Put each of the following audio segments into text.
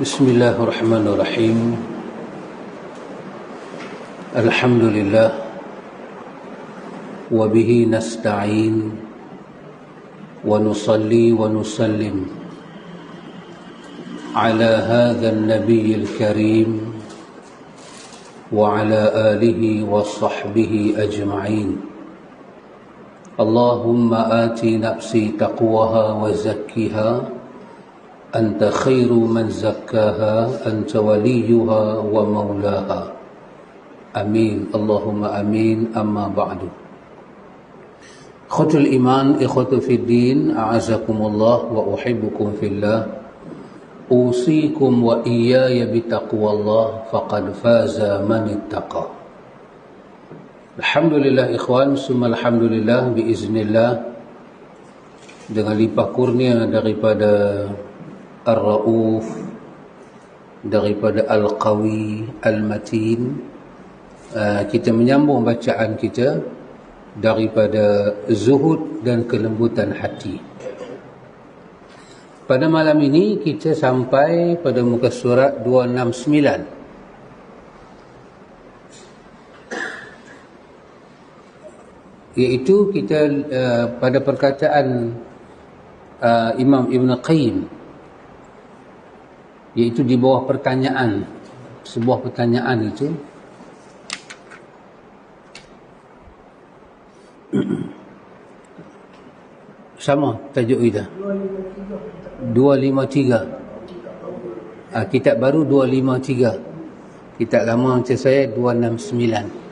بسم الله الرحمن الرحيم الحمد لله وبه نستعين ونصلي ونسلم على هذا النبي الكريم وعلى آله وصحبه أجمعين اللهم آت نفسي تقواها وزكها أنت خير من زكاها أنت وليها ومولاها آمين اللهم آمين أما بعد إخوة الإيمان إخوة في الدين أعزكم الله وأحبكم في الله أوصيكم وإياي بتقوى الله فقد فاز من اتقى Alhamdulillah ikhwan, summa alhamdulillah biiznillah, dengan limpah kurnia daripada Ar-Ra'uf, daripada Al-Qawi Al-Matin, kita menyambung bacaan kita daripada zuhud dan kelembutan hati. Pada malam ini kita sampai pada muka surat 269, iaitu kita pada perkataan Imam Ibn Qayyim, iaitu di bawah pertanyaan, sebuah pertanyaan itu sama tajuk kita 253, kitab baru 253, kitab lama macam saya 269.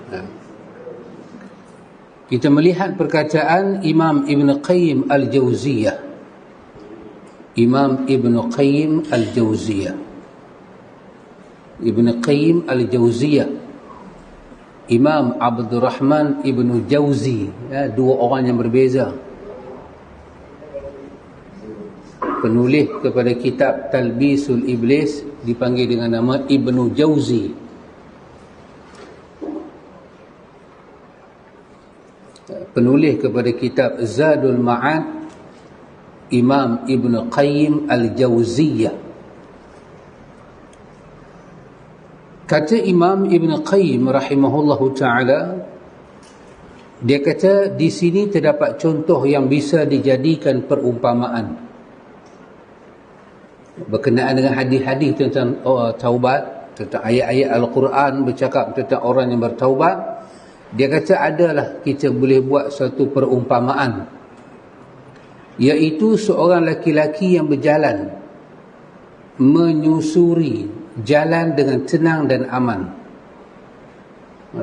Kita melihat perkataan Imam Ibn Qayyim Al-Jauziyah. Imam Ibn Qayyim Al-Jauziyah. Ibn Qayyim Al-Jauziyah. Imam Abdul Rahman Ibn Jauzi. Dua orang yang berbeza. Penulis kepada kitab Talbisul Iblis dipanggil dengan nama Ibn Jauzi. Penulis kepada kitab Zadul Ma'ad Imam Ibn Qayyim Al-Jauziyah. Kata Imam Ibn Qayyim rahimahullahu ta'ala, dia kata di sini terdapat contoh yang bisa dijadikan perumpamaan berkenaan dengan hadis-hadis tentang taubat, tentang ayat-ayat Al-Quran bercakap tentang orang yang bertaubat. Dia kata adalah kita boleh buat satu perumpamaan, iaitu seorang laki-laki yang berjalan menyusuri jalan dengan tenang dan aman.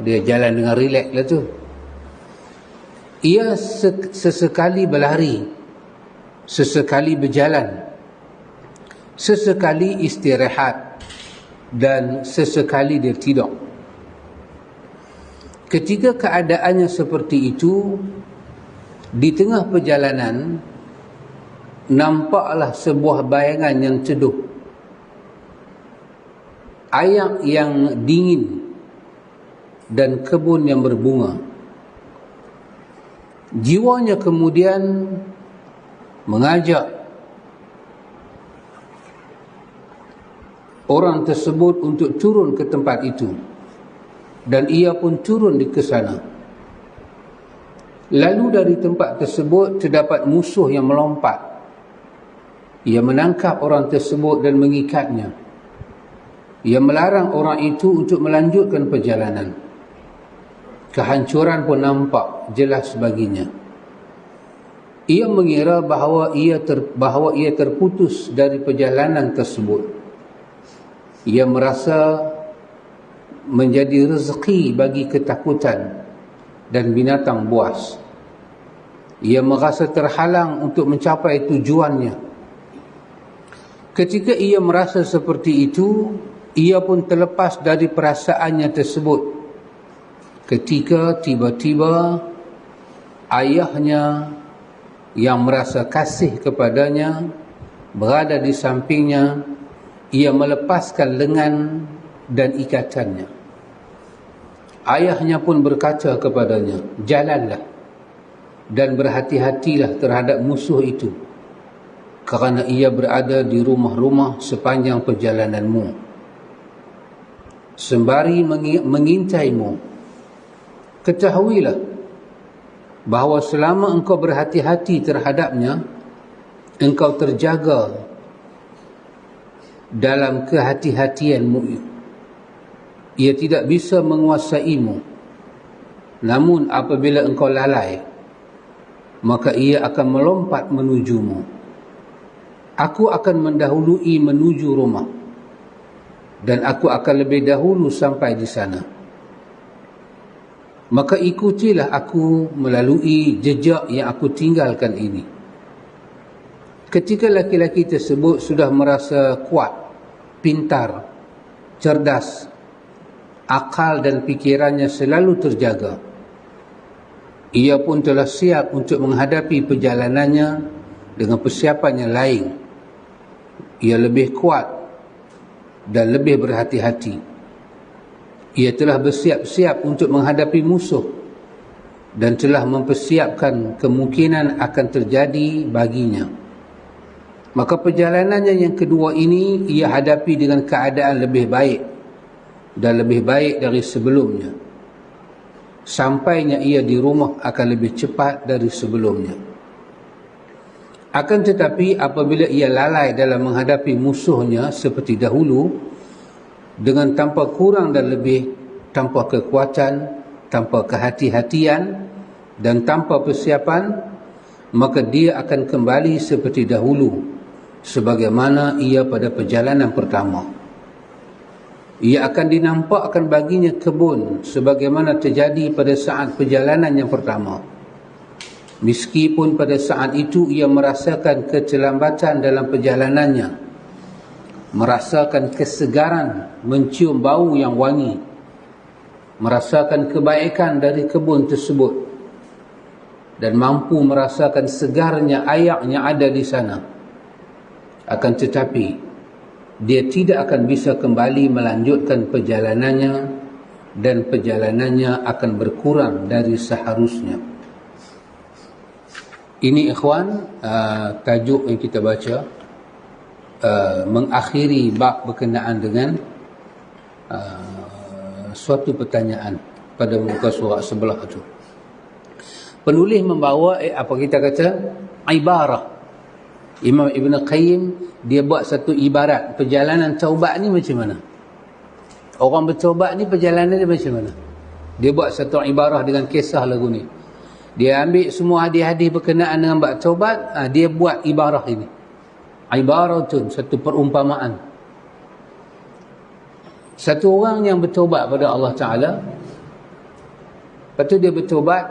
Dia jalan dengan rileks lah tu. Ia sesekali berlari, sesekali berjalan, sesekali istirahat, dan sesekali dia tidur. Ketika keadaannya seperti itu, di tengah perjalanan nampaklah sebuah bayangan yang teduh, air yang dingin dan kebun yang berbunga. Jiwanya kemudian mengajak orang tersebut untuk turun ke tempat itu, dan ia pun turun ke sana. Lalu dari tempat tersebut terdapat musuh yang melompat. Ia menangkap orang tersebut dan mengikatnya. Ia melarang orang itu untuk melanjutkan perjalanan. Kehancuran pun nampak jelas baginya. Ia mengira bahawa ia terputus dari perjalanan tersebut. Ia merasa menjadi rezeki bagi ketakutan dan binatang buas. Ia merasa terhalang untuk mencapai tujuannya. Ketika ia merasa seperti itu, ia pun terlepas dari perasaannya tersebut ketika tiba-tiba ayahnya yang merasa kasih kepadanya berada di sampingnya. Ia melepaskan lengan dan ikatannya. Ayahnya pun berkata kepadanya, jalanlah dan berhati-hatilah terhadap musuh itu. kerana ia berada di rumah-rumah sepanjang perjalananmu, sembari mengintaimu. Ketahuilah bahawa selama engkau berhati-hati terhadapnya, engkau terjaga dalam kehati-hatianmu. Ia tidak bisa menguasaimu. Namun apabila engkau lalai, maka ia akan melompat menujumu. Aku akan mendahului menuju rumah, dan aku akan lebih dahulu sampai di sana. Maka ikutilah aku melalui jejak yang aku tinggalkan ini. Ketika laki-laki tersebut sudah merasa kuat, pintar, cerdas, akal dan fikirannya selalu terjaga, ia pun telah siap untuk menghadapi perjalanannya dengan persiapan yang lain. Ia lebih kuat dan lebih berhati-hati. Ia telah bersiap-siap untuk menghadapi musuh dan telah mempersiapkan kemungkinan akan terjadi baginya. Maka perjalanannya yang kedua ini ia hadapi dengan keadaan lebih baik dan lebih baik dari sebelumnya. Sampainya ia di rumah akan lebih cepat dari sebelumnya. Akan tetapi apabila ia lalai dalam menghadapi musuhnya seperti dahulu, dengan tanpa kurang dan lebih, tanpa kekuatan, tanpa kehati-hatian dan tanpa persiapan, maka dia akan kembali seperti dahulu, sebagaimana ia pada perjalanan pertama. Ia akan dinampakkan baginya kebun sebagaimana terjadi pada saat perjalanan yang pertama. Meskipun pada saat itu ia merasakan keterlambatan dalam perjalanannya, merasakan kesegaran, mencium bau yang wangi, merasakan kebaikan dari kebun tersebut, dan mampu merasakan segarnya air yang ada di sana. Akan tetapi dia tidak akan bisa kembali melanjutkan perjalanannya, dan perjalanannya akan berkurang dari seharusnya. Ini ikhwan, tajuk yang kita baca mengakhiri bab berkenaan dengan suatu pertanyaan pada muka surat sebelah itu. Penulis membawa apa kita kata ibarah. Imam Ibn Qayyim dia buat satu ibarat perjalanan taubat ni macam mana. Orang bertaubat ni perjalanan dia macam mana. Dia buat satu ibarah dengan kisah lagu ni. Dia ambil semua hadis-hadis berkenaan dengan bab taubat, dia buat ibarah ini. Ibaratun, satu perumpamaan. Satu orang yang bertaubat pada Allah Ta'ala, lepas tu dia bertaubat,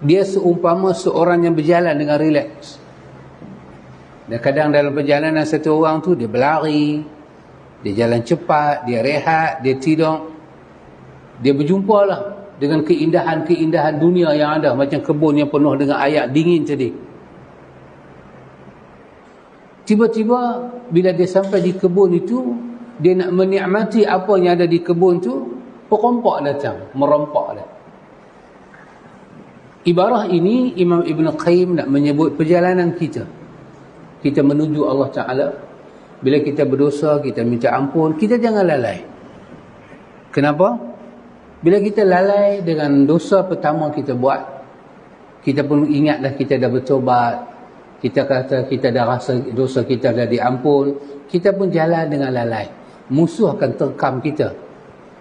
dia seumpama seorang yang berjalan dengan relax. Dan kadang dalam perjalanan satu orang tu dia berlari, dia jalan cepat, dia rehat, dia tidur, dia berjumpalah dengan keindahan-keindahan dunia yang ada, macam kebun yang penuh dengan air dingin tadi. Tiba-tiba bila dia sampai di kebun itu, dia nak menikmati apa yang ada di kebun tu, perompak datang, merompak dah. Ibarah ini Imam Ibn Qayyim nak menyebut perjalanan kita. Kita menuju Allah Ta'ala. Bila kita berdosa, kita minta ampun, kita jangan lalai. Kenapa? Bila kita lalai dengan dosa pertama kita buat, kita pun ingatlah kita dah bertobat, kita kata kita dah rasa dosa kita dah diampun, kita pun jalan dengan lalai. Musuh akan terkam kita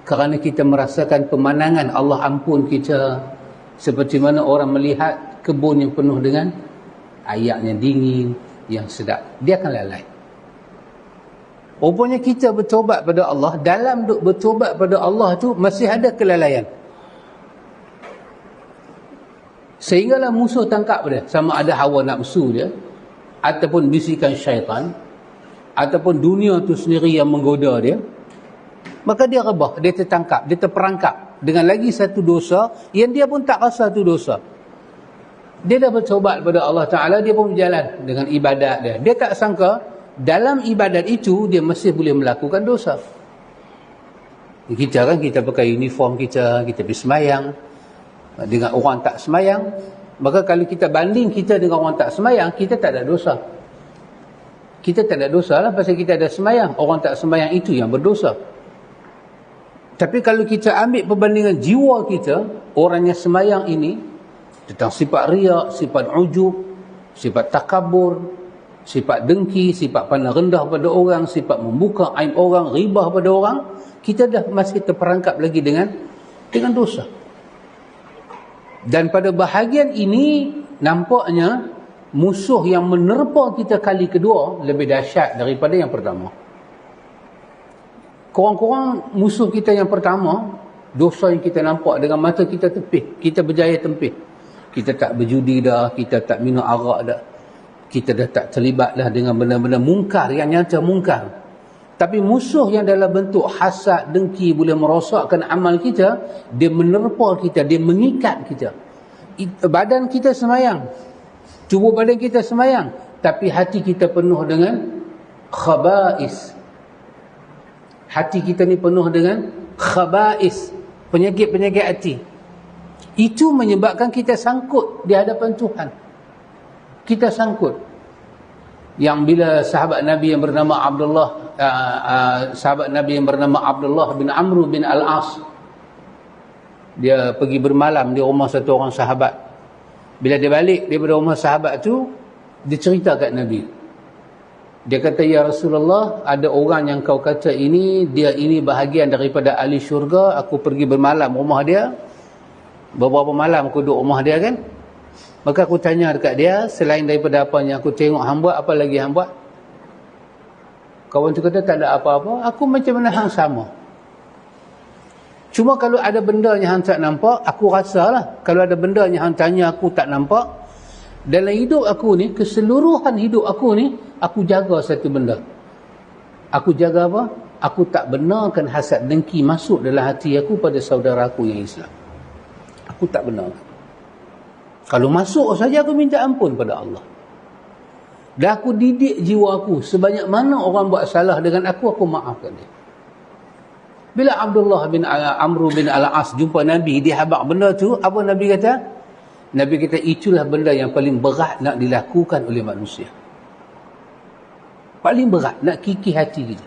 kerana kita merasakan pemandangan Allah ampun kita, seperti mana orang melihat kebun yang penuh dengan air yang dingin, yang sedap. Dia akan lalai. Rupanya kita bertobat pada Allah, dalam bertobat pada Allah tu masih ada kelalaian. Sehinggalah musuh tangkap dia, sama ada hawa nafsu dia, ataupun bisikan syaitan, ataupun dunia tu sendiri yang menggoda dia. Maka dia rebah, dia tertangkap, dia terperangkap dengan lagi satu dosa yang dia pun tak rasa tu dosa. Dia dah bertobat pada Allah Ta'ala, dia pun berjalan dengan ibadat dia. Dia tak sangka dalam ibadat itu dia masih boleh melakukan dosa. Kita kan, kita pakai uniform kita pergi semayang. Dengan orang tak semayang, Maka kalau kita banding kita dengan orang tak semayang, kita tak ada dosa. Kita tak ada dosa lah pasal kita ada semayang. Orang tak semayang itu yang berdosa. Tapi kalau kita ambil perbandingan jiwa kita, orang yang semayang ini, tentang sifat riak, sifat ujub, sifat takabur, sifat dengki, sifat pandang rendah pada orang, sifat membuka aib orang, ribah pada orang, kita dah masih terperangkap lagi dengan dosa. Dan pada bahagian ini, nampaknya musuh yang menerpa kita kali kedua lebih dahsyat daripada yang pertama. Korang-korang musuh kita yang pertama, dosa yang kita nampak dengan mata kita tepih, kita berjaya tempih. Kita tak berjudi dah, kita tak minum arak dah, kita dah tak terlibat dah dengan benda-benda mungkar yang nyata mungkar. Tapi musuh yang dalam bentuk hasad, dengki boleh merosakkan amal kita, dia menerpa kita, dia mengikat kita. Badan kita semayang, tubuh badan kita semayang, tapi hati kita penuh dengan khaba'is. Hati kita ni penuh dengan khaba'is, penyakit-penyakit hati. Itu menyebabkan kita sangkut di hadapan Tuhan. Kita sangkut. Yang bila sahabat Nabi yang bernama Abdullah bin Amr bin Al-As, dia pergi bermalam di rumah satu orang sahabat. Bila dia balik daripada rumah sahabat tu, dia cerita kat Nabi. Dia kata, ya Rasulullah, ada orang yang kau kata ini, dia ini bahagian daripada ahli syurga. Aku pergi bermalam rumah dia. Beberapa malam aku duduk rumah dia kan. Maka aku tanya dekat dia, selain daripada apa yang aku tengok hang buat, apa lagi hang buat? Kawan tu kata, tak ada apa-apa. Aku macam mana hang sama. Cuma kalau ada benda yang hang tak nampak, aku rasalah. Kalau ada benda yang hang tanya aku tak nampak, dalam hidup aku ni, keseluruhan hidup aku ni, aku jaga satu benda. Aku jaga apa? Aku tak benarkan hasad dengki masuk dalam hati aku pada saudara aku yang Islam. Aku tak benarkan. Kalau masuk saja aku minta ampun pada Allah. Dan aku didik jiwa aku, sebanyak mana orang buat salah dengan aku maafkan dia. Bila Abdullah bin Amr bin Al-As jumpa Nabi, dia habaq benda tu, apa Nabi kata? Nabi kata, itulah benda yang paling berat nak dilakukan oleh manusia. Paling berat, nak kikih hati kita.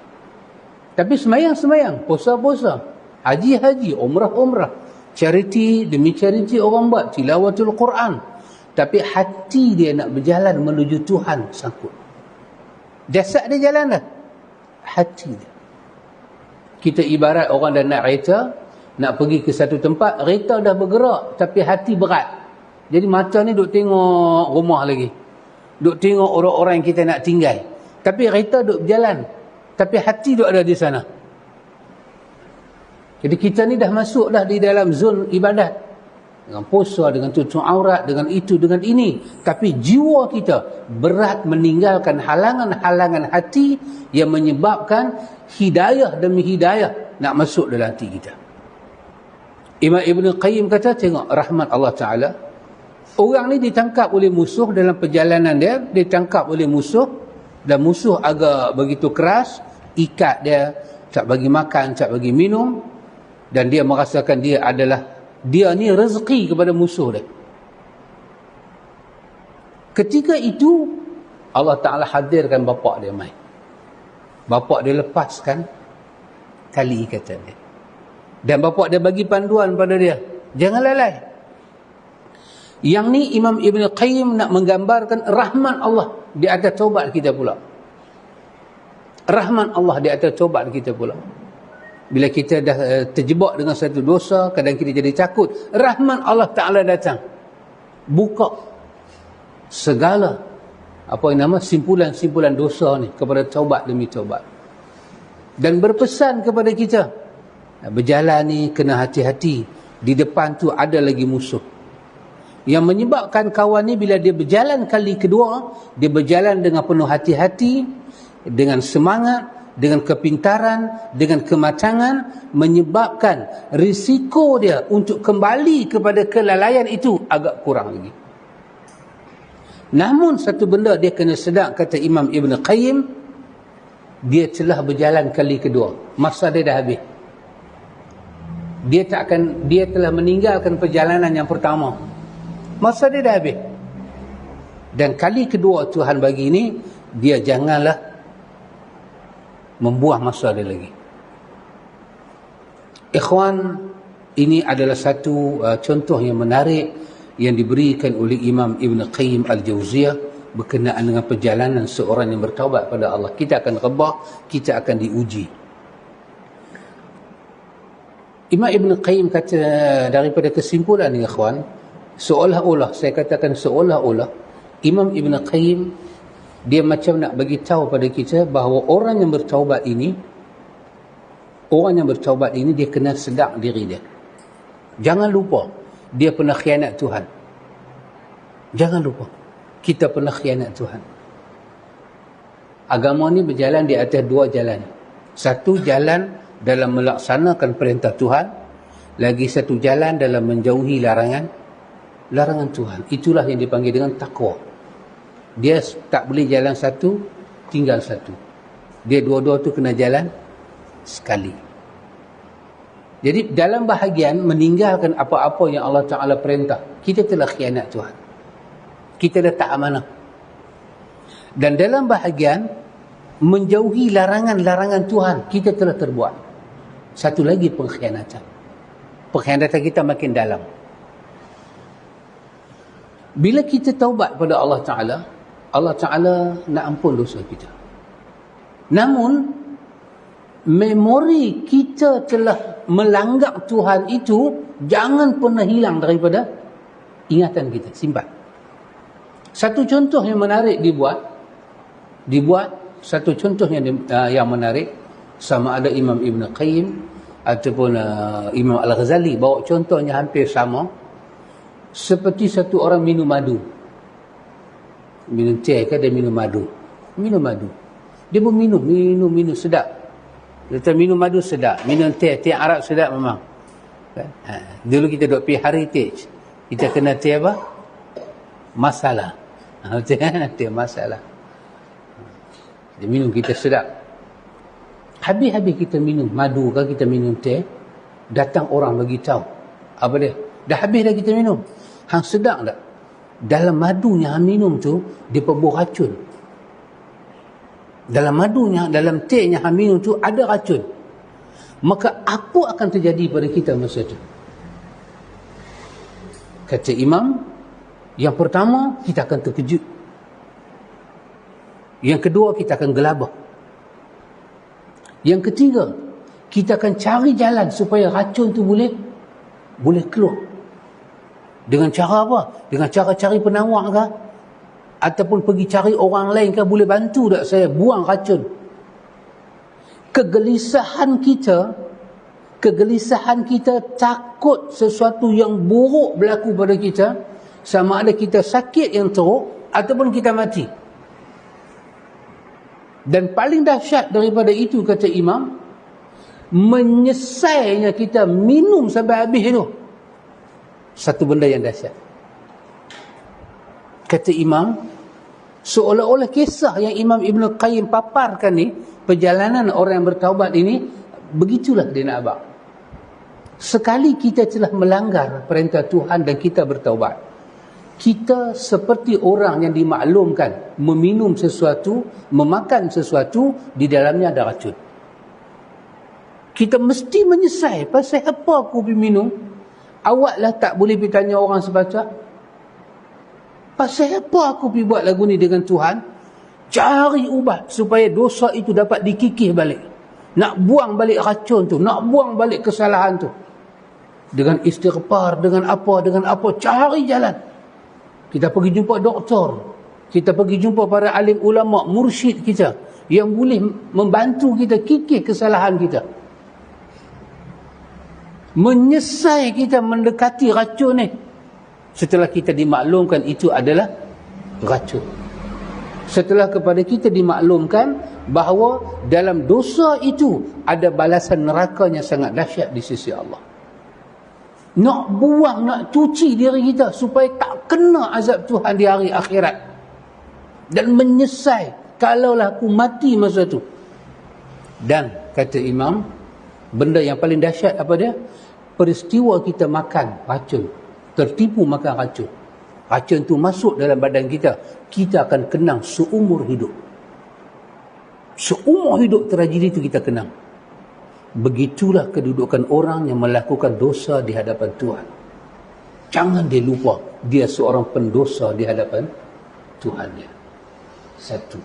Tapi semayang, puasa-puasa, haji-haji, umrah-umrah, charity demi charity orang buat, tilawatul Quran. Tapi hati dia nak berjalan menuju Tuhan sangkut. Jasad dia jalan dah, hati dia. Kita ibarat orang dah nak kereta, nak pergi ke satu tempat, kereta dah bergerak, tapi hati berat. Jadi mata ni duk tengok rumah lagi, duk tengok orang-orang yang kita nak tinggal. Tapi kereta duk berjalan, tapi hati duk ada di sana. Jadi kita ni dah masuk dah di dalam zon ibadat, dengan puasa, dengan tutup aurat, dengan itu, dengan ini. Tapi jiwa kita berat meninggalkan halangan-halangan hati yang menyebabkan hidayah demi hidayah nak masuk dalam hati kita. Imam Ibn Qayyim kata, tengok rahmat Allah Ta'ala. Orang ni ditangkap oleh musuh dalam perjalanan dia, ditangkap oleh musuh, dan musuh agak begitu keras, ikat dia, tak bagi makan, tak bagi minum, dan dia merasakan dia ni rezeki kepada musuh dia. Ketika itu Allah Ta'ala hadirkan bapak dia mai. Bapak dia lepaskan tali ikatan dia, dan bapak dia bagi panduan pada dia, jangan lalai. Yang ni Imam Ibn Qayyim nak menggambarkan rahmat Allah di atas taubat kita pula. Rahmat Allah di atas taubat kita pula. Bila kita dah terjebak dengan satu dosa, kadang kita jadi takut, rahmat Allah Ta'ala datang, buka segala simpulan-simpulan dosa ni kepada taubat demi taubat, dan berpesan kepada kita, berjalan ni kena hati-hati, di depan tu ada lagi musuh. Yang menyebabkan kawan ni bila dia berjalan kali kedua, dia berjalan dengan penuh hati-hati, dengan semangat, dengan kepintaran, dengan kematangan, menyebabkan risiko dia untuk kembali kepada kelalaian itu agak kurang lagi. Namun satu benda dia kena sedar, kata Imam Ibn Qayyim, dia telah berjalan kali kedua, masa dia dah habis. Dia telah meninggalkan perjalanan yang pertama. Masa dia dah habis. Dan kali kedua Tuhan bagi ni, dia janganlah membuang masa dia lagi. Ikhwan, ini adalah satu contoh yang menarik yang diberikan oleh Imam Ibn Qayyim Al-Jauziyah berkenaan dengan perjalanan seorang yang bertaubat pada Allah. Kita akan rebah, kita akan diuji. Imam Ibn Qayyim kata, daripada kesimpulan ni ikhwan, seolah-olah, saya katakan seolah-olah, Imam Ibn Qayyim dia macam nak bagi tahu pada kita bahawa orang yang bertaubat ini dia kena sedar diri dia. Jangan lupa dia pernah khianat Tuhan. Jangan lupa kita pernah khianat Tuhan. Agama ni berjalan di atas dua jalan. Satu jalan dalam melaksanakan perintah Tuhan, lagi satu jalan dalam menjauhi larangan Tuhan. Itulah yang dipanggil dengan takwa. Dia tak boleh jalan satu tinggal satu. Dia dua-dua tu kena jalan sekali. Jadi dalam bahagian meninggalkan apa-apa yang Allah Ta'ala perintah, kita telah khianat Tuhan. Kita dah tak amanah. Dan dalam bahagian menjauhi larangan-larangan Tuhan, kita telah terbuat satu lagi pengkhianatan. Pengkhianatan kita makin dalam. Bila kita taubat pada Allah Ta'ala, Allah Ta'ala nak ampun dosa kita. Namun memori kita telah melanggar Tuhan itu jangan pernah hilang daripada ingatan kita. Simpan. Satu contoh yang menarik dibuat satu contoh yang menarik, sama ada Imam Ibn Qayyim ataupun Imam Al-Ghazali bawa contohnya hampir sama, seperti satu orang minum madu. Minum teh ke dia minum madu? Minum madu. Dia pun minum sedap. Dia minum madu sedap, minum teh Arab sedap memang. Dulu kita duk pergi heritage, kita kena teh apa? Masalah. Teh masalah. Dia minum kita sedap. Habis-habis kita minum madu ke kita minum teh, datang orang bagi tahu. Apa dia? Dah habis dah kita minum. Hang sedap tak? Dalam madu yang hang minum tu dia perbuah racun. Dalam madunya, dalam teh yang hang minum tu ada racun. Maka apa akan terjadi pada kita masa tu? Kata Imam, yang pertama kita akan terkejut. Yang kedua kita akan gelabah. Yang ketiga kita akan cari jalan supaya racun tu boleh keluar. Dengan cara apa? Dengan cara cari penawar ke? Ataupun pergi cari orang lain ke? Boleh bantu tak saya buang racun? Kegelisahan kita takut sesuatu yang buruk berlaku pada kita, sama ada kita sakit yang teruk ataupun kita mati. Dan paling dahsyat daripada itu, kata Imam, menyesainya kita minum sampai habis itu. Satu benda yang dahsyat. Kata Imam, seolah-olah kisah yang Imam Ibn Qayyim paparkan ni, perjalanan orang yang bertaubat ini, begitulah dia nak abang. Sekali kita telah melanggar perintah Tuhan dan kita bertaubat, kita seperti orang yang dimaklumkan meminum sesuatu, memakan sesuatu, di dalamnya ada racun. Kita mesti menyesal, pasal apa aku pergi minum? Awaklah tak boleh pergi tanya orang sebaca. Pasal apa aku pergi buat lagu ni dengan Tuhan? Cari ubat supaya dosa itu dapat dikikih balik. Nak buang balik racun tu, nak buang balik kesalahan tu. Dengan istighfar, dengan apa, cari jalan. Kita pergi jumpa doktor, kita pergi jumpa para alim ulama, mursyid kita yang boleh membantu kita kikih kesalahan kita. Menyesal kita mendekati racun ni setelah kita dimaklumkan itu adalah racun. Setelah kepada kita dimaklumkan bahawa dalam dosa itu ada balasan nerakanya sangat dahsyat di sisi Allah. Nak buang, nak cuci diri kita supaya tak kena azab Tuhan di hari akhirat. Dan menyesal kalaulah aku mati masa tu. Dan kata Imam, benda yang paling dahsyat apa dia? Peristiwa kita makan racun, tertipu makan racun. racun tu masuk dalam badan kita, kita akan kenang seumur hidup. Seumur hidup tragedi itu kita kenang. Begitulah kedudukan orang yang melakukan dosa di hadapan Tuhan. Jangan dia lupa, dia seorang pendosa di hadapan Tuhannya. Satu.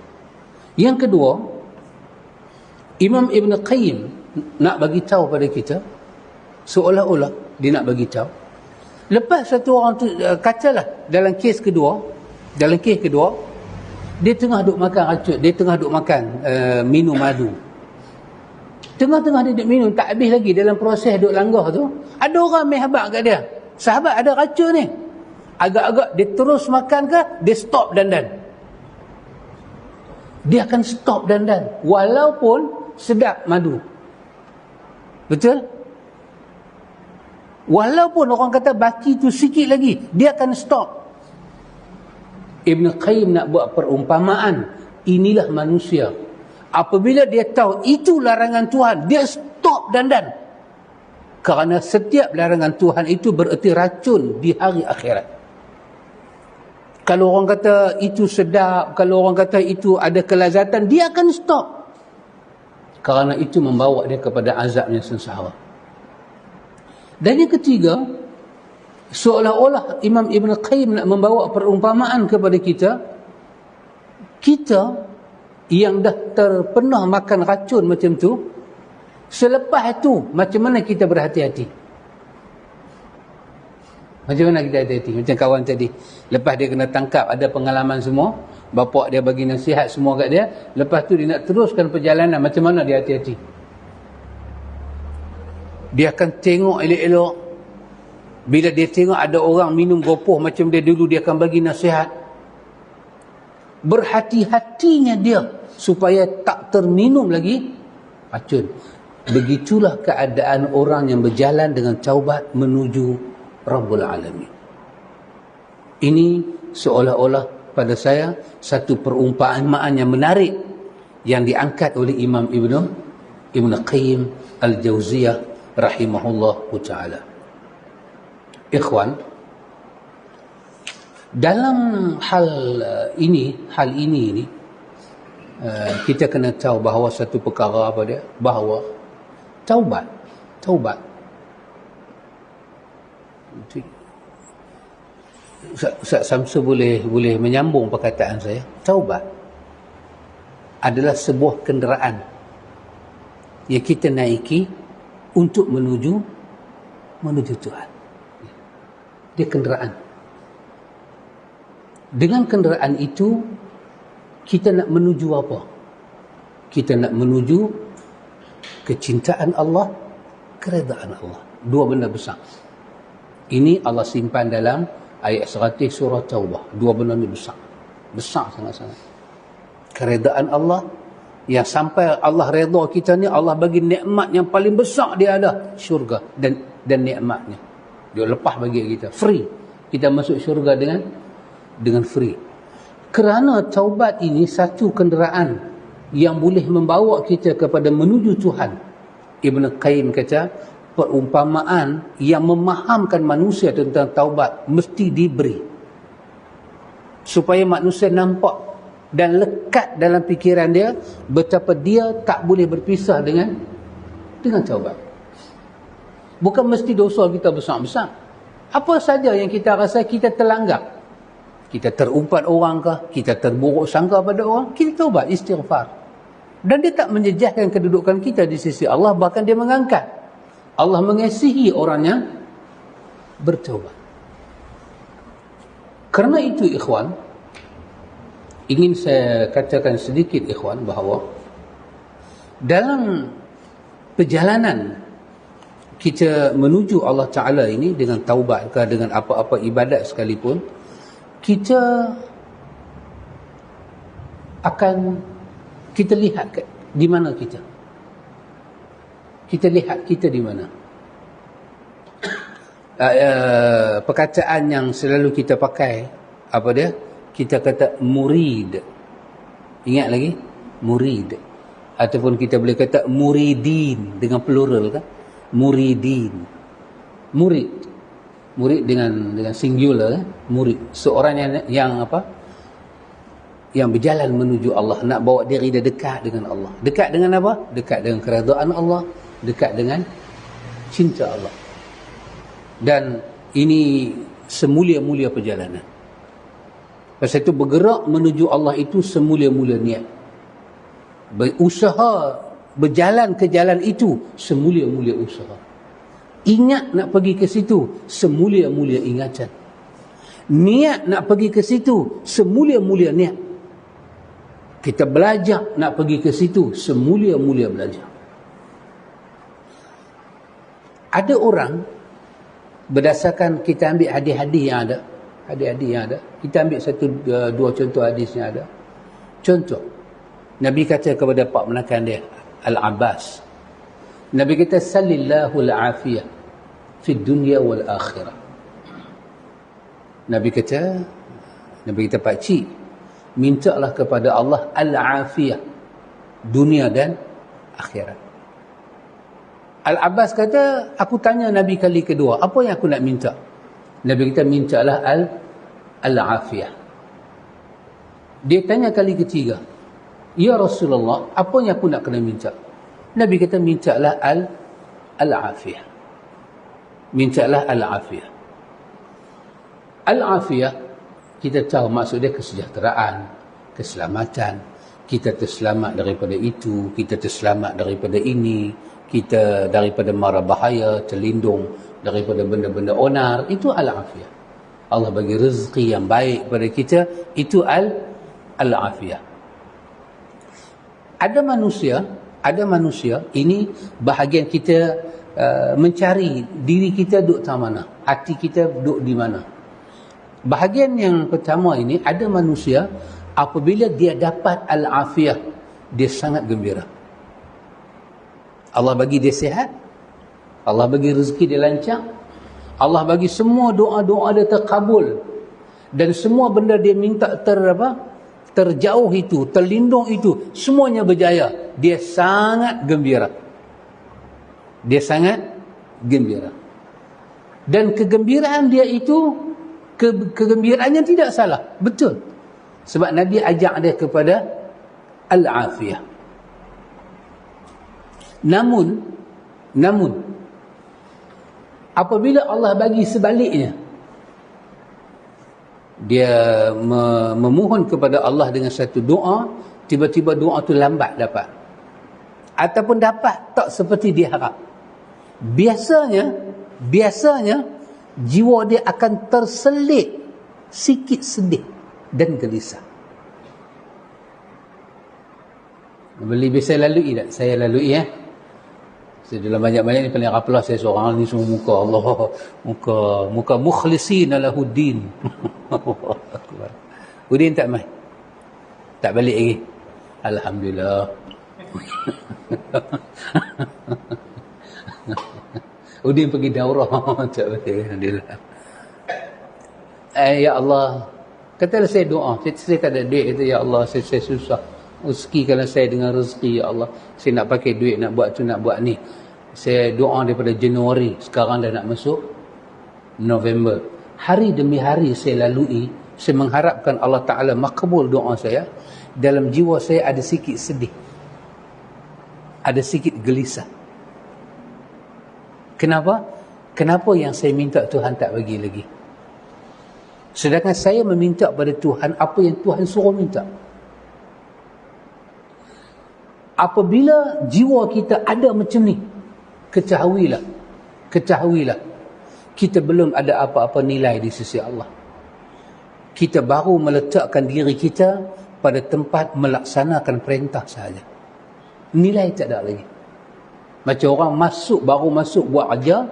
Yang kedua, Imam Ibn Qayyim nak bagi tahu pada kita, seolah-olah dia nak bagi tahu, lepas satu orang tu, katalah dalam kes kedua, dia tengah duk makan racun, dia tengah duk makan minum madu. Tengah-tengah dia duk minum, tak habis lagi, dalam proses duk langgah tu, ada orang main habaq kat dia. Sahabat, ada racun ni. Agak-agak dia terus makan ke, dia stop dandan. Dia akan stop dandan walaupun sedap madu. Betul? Walaupun orang kata baki tu sikit lagi, dia akan stop. Ibn Qayyim nak buat perumpamaan, inilah manusia. Apabila dia tahu itu larangan Tuhan, dia stop dandan. Kerana setiap larangan Tuhan itu bererti racun di hari akhirat. Kalau orang kata itu sedap, kalau orang kata itu ada kelazatan, dia akan stop. Kerana itu membawa dia kepada azabnya sengsara. Dan yang ketiga, seolah-olah Imam Ibn Qayyim nak membawa perumpamaan kepada kita, kita yang dah pernah makan racun macam tu, selepas itu macam mana kita berhati-hati? Macam mana kita hati-hati? Macam kawan tadi, lepas dia kena tangkap, ada pengalaman semua, bapak dia bagi nasihat semua kat dia, lepas tu dia nak teruskan perjalanan, macam mana dia hati-hati? Dia akan tengok elok-elok. Bila dia tengok ada orang minum gopoh macam dia dulu, dia akan bagi nasihat. Berhati-hatinya dia supaya tak terminum lagi racun. Begitulah keadaan orang yang berjalan dengan taubat menuju Rabbul Alamin. Ini seolah-olah pada saya satu perumpamaan yang menarik yang diangkat oleh Imam Ibn Qayyim Al-Jauziyah rahimahullahu ta'ala. Ikhwan, dalam hal ini kita kena tahu bahawa satu perkara apa dia? Bahawa taubat. Ustaz Samsul boleh menyambung perkataan saya. Taubat adalah sebuah kenderaan yang kita naiki untuk menuju Tuhan. Dia kenderaan. Dengan kenderaan itu kita nak menuju apa? Kita nak menuju kecintaan Allah, keredaan Allah. Dua benda besar. Ini Allah simpan dalam ayat 100 surah Taubah. Dua benda ni besar. Besar sangat-sangat. Keredaan Allah, yang sampai Allah redha kita ni, Allah bagi nikmat yang paling besar dia ada, syurga dan nikmatnya. Dia lepas bagi kita free. Kita masuk syurga dengan free. Kerana taubat ini satu kenderaan yang boleh membawa kita kepada menuju Tuhan. Ibn Qayyim kata, perumpamaan yang memahamkan manusia tentang taubat mesti diberi supaya manusia nampak dan lekat dalam fikiran dia betapa dia tak boleh berpisah dengan taubat. Bukan mesti dosa kita besar-besar. Apa saja yang kita rasa kita terlanggar, kita terumpat orang kah, kita terburuk sangka pada orang, kita taubat, istighfar. Dan dia tak menjejaskan kedudukan kita di sisi Allah, bahkan dia mengangkat. Allah mengasihi orang yang bertaubat. Kerana itu ikhwan, ingin saya katakan sedikit ikhwan bahawa dalam perjalanan kita menuju Allah Ta'ala ini dengan taubat ke dengan apa-apa ibadat sekalipun, kita lihat di mana kita. Kita lihat kita di mana. Perkataan yang selalu kita pakai, apa dia? Kita kata murid. Ingat lagi? Murid. Ataupun kita boleh kata muridin dengan plural kan? Muridin. Murid. Murid dengan singular, murid. Seorang yang apa? Yang berjalan menuju Allah, nak bawa diri dia dekat dengan Allah. Dekat dengan apa? Dekat dengan keredaan Allah, dekat dengan cinta Allah. Dan ini semulia-mulia perjalanan. Pasal itu bergerak menuju Allah itu semulia-mulia niat. Berusaha berjalan ke jalan itu semulia-mulia usaha. Ingat nak pergi ke situ semulia-mulia ingatan. Niat nak pergi ke situ semulia-mulia niat. Kita belajar nak pergi ke situ semulia-mulia belajar. Ada orang, berdasarkan kita ambil hadis-hadis yang ada, kita ambil dua contoh hadis yang ada. Contoh, Nabi kata kepada pak menakan dia, Al-Abbas, Nabi kata salillahu al-afiyah fi dunya wal akhirah. Nabi kata pak cik, mintalah kepada Allah al-afiyah dunia dan akhirat. Al-Abbas kata, aku tanya Nabi kali kedua, apa yang aku nak minta? Nabi kata, mintalah al-afiyah. Dia tanya kali ketiga, ya Rasulullah, apa yang aku nak kena minta? Nabi kata, mintalah al-afiyah. Mintalah al-afiyah. Al-afiyah, kita tahu maksud dia kesejahteraan, keselamatan. Kita terselamat daripada itu, kita terselamat daripada ini, kita daripada mara bahaya, terlindung daripada benda-benda onar. Itu al-afiyah. Allah bagi rezeki yang baik kepada kita, itu al-afiyah. Ada manusia, ini bahagian kita mencari diri kita duduk tak mana, hati kita duduk di mana. Bahagian yang pertama ini, ada manusia apabila dia dapat al-afiyah, dia sangat gembira. Allah bagi dia sihat, Allah bagi rezeki dia lancar, Allah bagi semua doa-doa dia terkabul, dan semua benda dia minta terjauh itu, terlindung itu, semuanya berjaya. Dia sangat gembira. Dan kegembiraan dia itu, kegembiraannya tidak salah, betul. Sebab Nabi ajak dia kepada al-afiyah. Namun apabila Allah bagi sebaliknya, dia memohon kepada Allah dengan satu doa, tiba-tiba doa tu lambat dapat, ataupun dapat tak seperti dia harap. Biasanya jiwa dia akan terselit, sikit sedih dan gelisah. Boleh biasa lalui tak? Saya lalui dalam banyak-banyak ni paling raplah saya seorang ni, semua muka Allah, muka mukhlisin lahuddin. Udin tak mai? Tak balik lagi? Alhamdulillah. Udin pergi daurah. Tak balik. Alhamdulillah. Ya Allah, katalah saya doa, saya tak ada duit, kata ya Allah, saya susah, rezekikanlah saya dengan rezeki ya Allah, saya nak pakai duit, nak buat tu, nak buat ni. Saya doa daripada Januari, sekarang dah nak masuk November. Hari demi hari saya lalui, saya mengharapkan Allah Ta'ala makbul doa saya. Dalam jiwa saya ada sikit sedih, ada sikit gelisah. Kenapa yang saya minta Tuhan tak bagi lagi? Sedangkan saya meminta pada Tuhan apa yang Tuhan suruh minta. Apabila jiwa kita ada macam ni, ketahuilah, kita belum ada apa-apa nilai di sisi Allah. Kita baru meletakkan diri kita pada tempat melaksanakan perintah sahaja. Nilai tak ada lagi. Macam orang baru masuk buat kerja,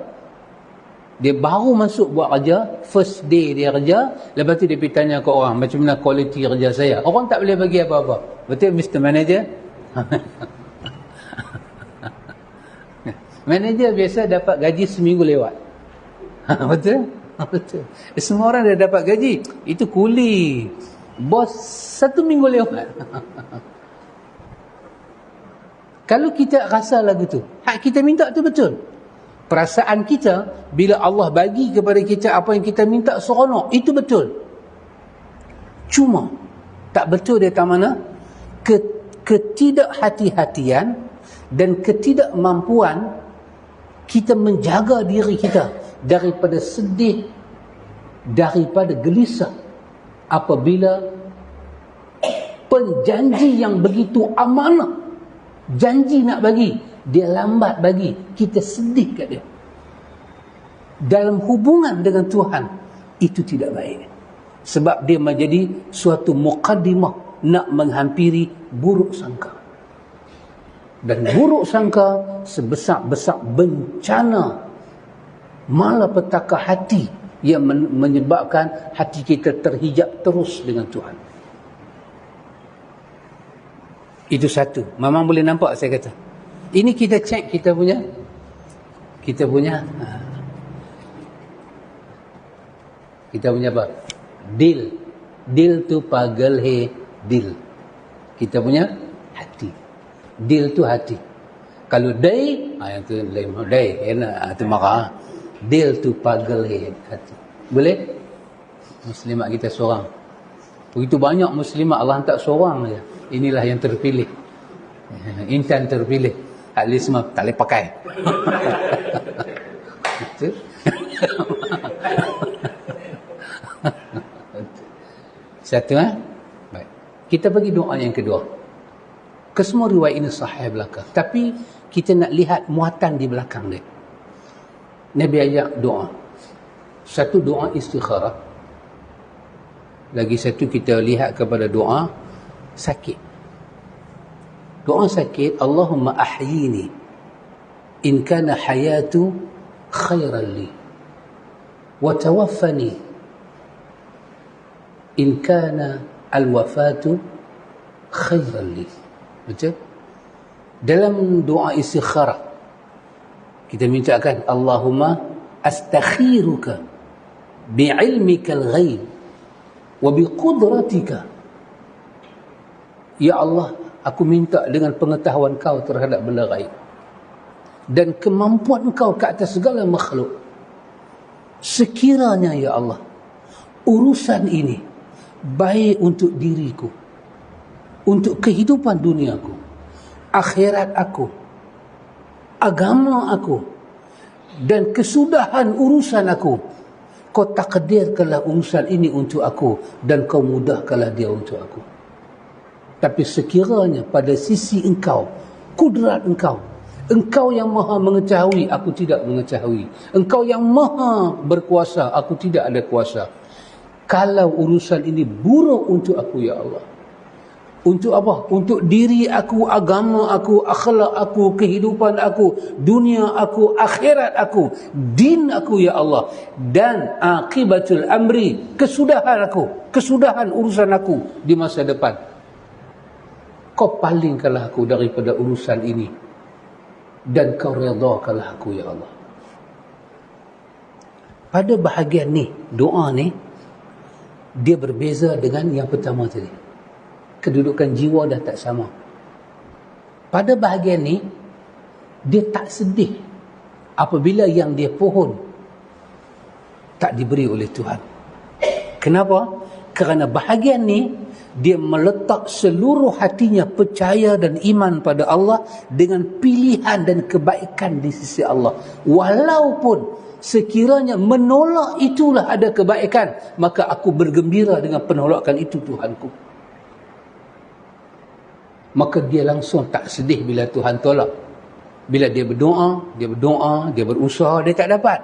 dia baru masuk buat kerja, first day dia kerja, lepas tu dia pergi tanya ke orang, macam mana kualiti kerja saya. Orang tak boleh bagi apa-apa. Betul Mr. Manager? Manager biasa dapat gaji seminggu lewat. Betul? Betul. Semua orang dah dapat gaji, itu kuli. Bos 1 minggu lewat. Kalau kita rasa lagu tu, hak kita minta tu betul. perasaan kita bila Allah bagi kepada kita apa yang kita minta seronok, itu betul. Cuma tak betul dia tak mana? Ketidakhati-hatian dan ketidakmampuan kita menjaga diri kita daripada sedih, daripada gelisah apabila penjanji yang begitu amanah, janji nak bagi, dia lambat bagi, kita sedih kat dia. Dalam hubungan dengan Tuhan, itu tidak baik. Sebab dia menjadi suatu muqaddimah nak menghampiri buruk sangka. Dan buruk sangka sebesar-besar bencana malapetaka hati yang menyebabkan hati kita terhijab terus dengan Tuhan. Itu satu. Memang boleh nampak saya kata. Ini kita cek kita punya apa? Dil tu pagal he dil. Kita punya hati. Dil tu hati. Kalau day, yang tu lain day, enak tu marah. Dil tu pagal he hati. Boleh? Muslimat kita seorang. Begitu banyak muslimat Allah hantar seorang saja. Inilah yang terpilih. Insan terpilih. At least semua tak boleh pakai. Itu. Satu, baik. Kita bagi doa yang kedua. Kesemua riwayat ini sahih belakang. Tapi kita nak lihat muatan di belakang dia. Nabi ajak doa. Satu doa istikharah. Lagi satu kita lihat kepada doa sakit. Doa sakit, Allahumma ahyini in kana hayatu khairan li wa tawaffani in kana al-wafatu khairan li. Betul? Dalam doa istikharah kita mintakan Allahumma astakhiruka bi'ilmika al-ghaib wa biqudratika. Ya Allah, aku minta dengan pengetahuan kau terhadap benda gaib dan kemampuan kau ke atas segala makhluk. Sekiranya ya Allah, urusan ini baik untuk diriku, untuk kehidupan duniaku, akhirat aku, agama aku, dan kesudahan urusan aku, kau takdirkanlah urusan ini untuk aku dan kau mudahkanlah dia untuk aku. Tapi sekiranya pada sisi engkau, kudrat engkau, engkau yang maha mengetahui, aku tidak mengetahui. Engkau yang maha berkuasa, aku tidak ada kuasa. Kalau urusan ini buruk untuk aku ya Allah, untuk apa? Untuk diri aku, agama aku, akhlak aku, kehidupan aku, dunia aku, akhirat aku, din aku ya Allah, dan akibatul amri, kesudahan aku, kesudahan urusan aku di masa depan. Kau palingkanlah aku daripada urusan ini dan kau redhakanlah aku ya Allah. Pada bahagian ni, doa ni dia berbeza dengan yang pertama tadi. Kedudukan jiwa dah tak sama. Pada bahagian ni dia tak sedih apabila yang dia pohon tak diberi oleh Tuhan. Kenapa? Kerana bahagian ni dia meletak seluruh hatinya percaya dan iman pada Allah dengan pilihan dan kebaikan di sisi Allah. Walaupun sekiranya menolak itulah ada kebaikan, maka aku bergembira dengan penolakan itu Tuhanku. Maka dia langsung tak sedih bila Tuhan tolak. Bila dia berdoa, dia berusaha, dia tak dapat.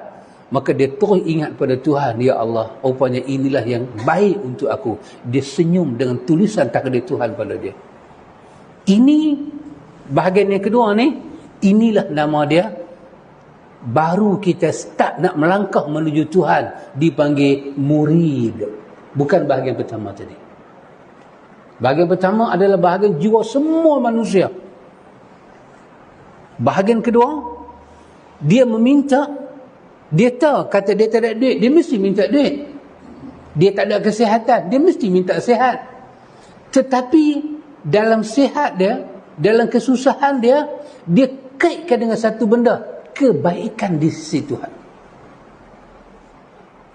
Maka dia terus ingat pada Tuhan, ya Allah, rupanya inilah yang baik untuk aku. Dia senyum dengan tulisan takdir Tuhan pada dia. Ini bahagian yang kedua ni, inilah nama dia. Baru kita start nak melangkah menuju Tuhan, dipanggil murid. Bukan bahagian pertama tadi. Bahagian pertama adalah bahagian jiwa semua manusia. Bahagian kedua, dia meminta. Dia tahu kata dia tak ada duit, dia mesti minta duit. Dia tak ada kesihatan, dia mesti minta sihat. Tetapi dalam sihat dia, dalam kesusahan dia, dia kaitkan dengan satu benda. kebaikan di sisi Tuhan.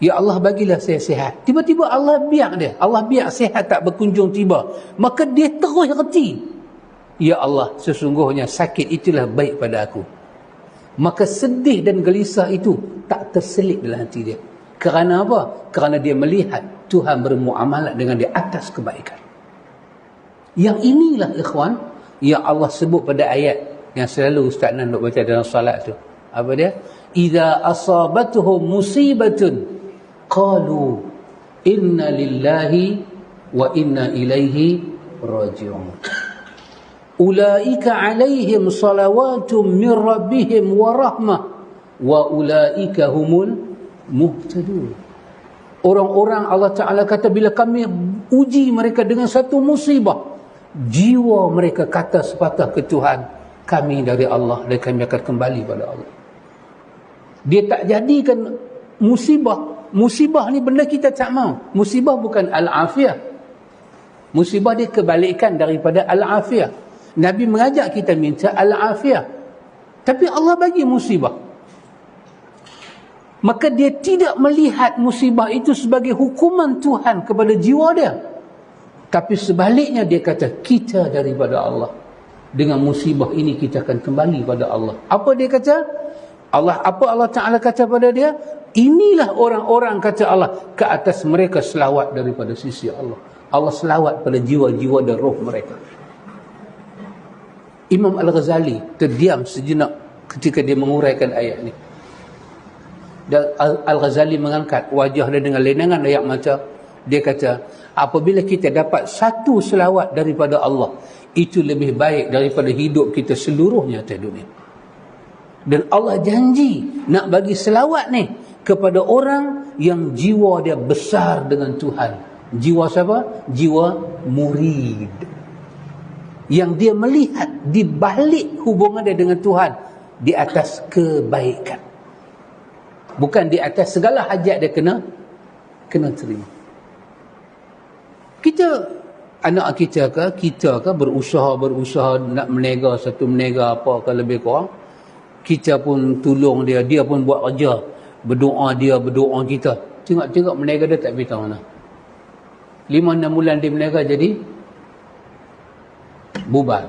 Ya Allah, bagilah saya sihat. Tiba-tiba Allah biar dia. Allah biar sihat tak berkunjung tiba. Maka dia terus reti. Ya Allah, sesungguhnya sakit itulah baik pada aku. Maka sedih dan gelisah itu tak terselit dalam hati dia. Kerana apa? Kerana dia melihat Tuhan bermuamalat dengan dia atas kebaikan. Yang inilah ikhwan yang Allah sebut pada ayat yang selalu Ustaz Nan baca dalam salat tu. Apa dia? Idza asabatuhum musibatun qalu inna lillahi wa inna ilaihi raji'un. Ulaika alaihim salawatum min rabbihim wa rahmah wa ulaika humul muhtadun. Orang-orang Allah Ta'ala kata bila kami uji mereka dengan satu musibah, jiwa mereka kata sepatah ke Tuhan, kami dari Allah dan kami akan kembali pada Allah. Dia tak jadikan musibah ni benda kita tak mau. Musibah bukan al-afiyah. Musibah dia kebalikan daripada al-afiyah. Nabi mengajak kita minta al-afiyah. Tapi Allah bagi musibah. Maka dia tidak melihat musibah itu sebagai hukuman Tuhan kepada jiwa dia. Tapi sebaliknya dia kata, kita daripada Allah. Dengan musibah ini kita akan kembali pada Allah. Apa dia kata? Apa Allah Ta'ala kata pada dia? Inilah orang-orang, kata Allah, ke atas mereka selawat daripada sisi Allah. Allah selawat pada jiwa-jiwa dan roh mereka. Imam Al-Ghazali terdiam sejenak ketika dia menguraikan ayat ni. Dan Al-Ghazali mengangkat wajah dia dengan lenangan ayat mata. Dia kata, apabila kita dapat satu selawat daripada Allah, itu lebih baik daripada hidup kita seluruhnya atas dunia. Dan Allah janji nak bagi selawat ni kepada orang yang jiwa dia besar dengan Tuhan. Jiwa siapa? Jiwa murid. Yang dia melihat di balik hubungan dia dengan Tuhan di atas kebaikan. Bukan di atas segala hajat dia kena terima. Kita, anak kita berusaha nak menega satu menega apa ke lebih kurang. Kita pun tolong dia pun buat kerja. Berdoa kita. Tengok menega dia tak beritahu mana. 5-6 bulan dia menega jadi bubar.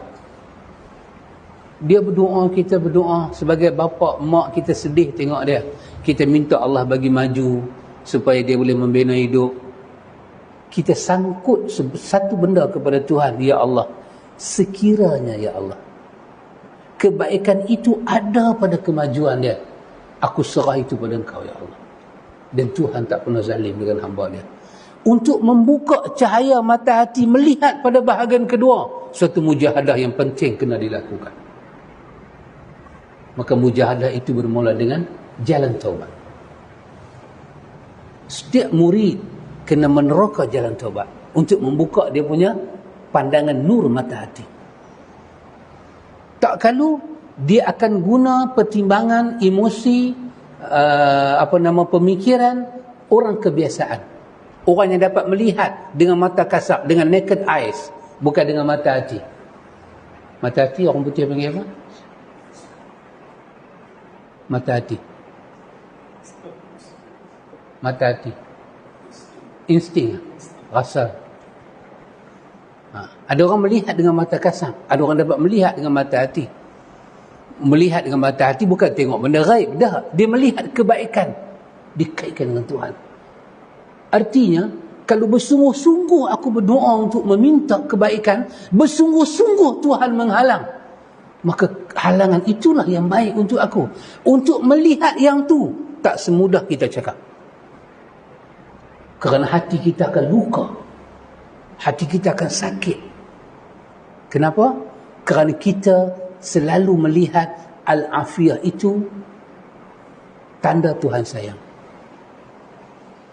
Dia berdoa, kita berdoa. Sebagai bapa, mak kita sedih tengok dia. Kita minta Allah bagi maju supaya dia boleh membina hidup. Kita sangkut satu benda kepada Tuhan. Ya Allah, sekiranya ya Allah kebaikan itu ada pada kemajuan dia, aku serah itu pada Engkau ya Allah. Dan Tuhan tak pernah zalim dengan hamba dia. Untuk membuka cahaya mata hati melihat pada bahagian kedua, suatu mujahadah yang penting kena dilakukan. Maka mujahadah itu bermula dengan jalan taubat. Setiap murid kena meneroka jalan taubat untuk membuka dia punya pandangan nur mata hati. Tak kalu dia akan guna pertimbangan emosi, pemikiran orang kebiasaan. Orang yang dapat melihat dengan mata kasar, dengan naked eyes, bukan dengan mata hati. Mata hati orang putih panggil apa? Mata hati. Mata hati. Insting, rasa. Ada orang melihat dengan mata kasar, ada orang dapat melihat dengan mata hati. Melihat dengan mata hati bukan tengok benda gaib, dah, dia melihat kebaikan dikaitkan dengan Tuhan. Artinya, kalau bersungguh-sungguh aku berdoa untuk meminta kebaikan, bersungguh-sungguh Tuhan menghalang, maka halangan itulah yang baik untuk aku. Untuk melihat yang tu tak semudah kita cakap. Kerana hati kita akan luka, hati kita akan sakit. Kenapa? Kerana kita selalu melihat al-afiyah itu tanda Tuhan sayang.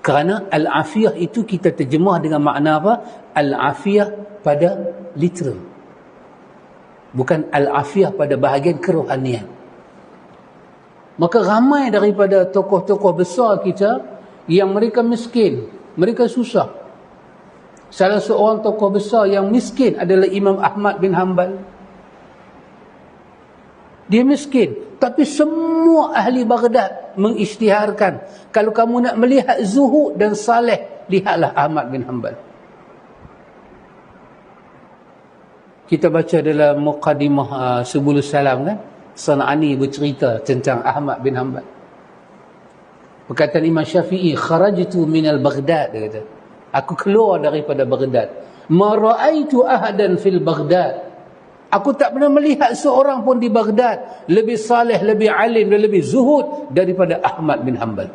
Kerana al-afiyah itu kita terjemah dengan makna apa? Al-afiyah pada literal, bukan al-afiyah pada bahagian kerohanian. Maka ramai daripada tokoh-tokoh besar kita yang mereka miskin, mereka susah. Salah seorang tokoh besar yang miskin adalah Imam Ahmad bin Hanbal. Dia miskin. Tapi semua ahli Baghdad mengisytiharkan, kalau kamu nak melihat zuhud dan saleh, lihatlah Ahmad bin Hanbal. Kita baca dalam Muqaddimah Subul Salam kan, San'ani bercerita tentang Ahmad bin Hanbal. Perkataan Imam Syafi'i, kharajtu minal Baghdad, dia kata, aku keluar daripada Baghdad, ma ra'aitu ahadan fil Baghdad, aku tak pernah melihat seorang pun di Baghdad lebih saleh, lebih alim dan lebih zuhud daripada Ahmad bin Hanbal.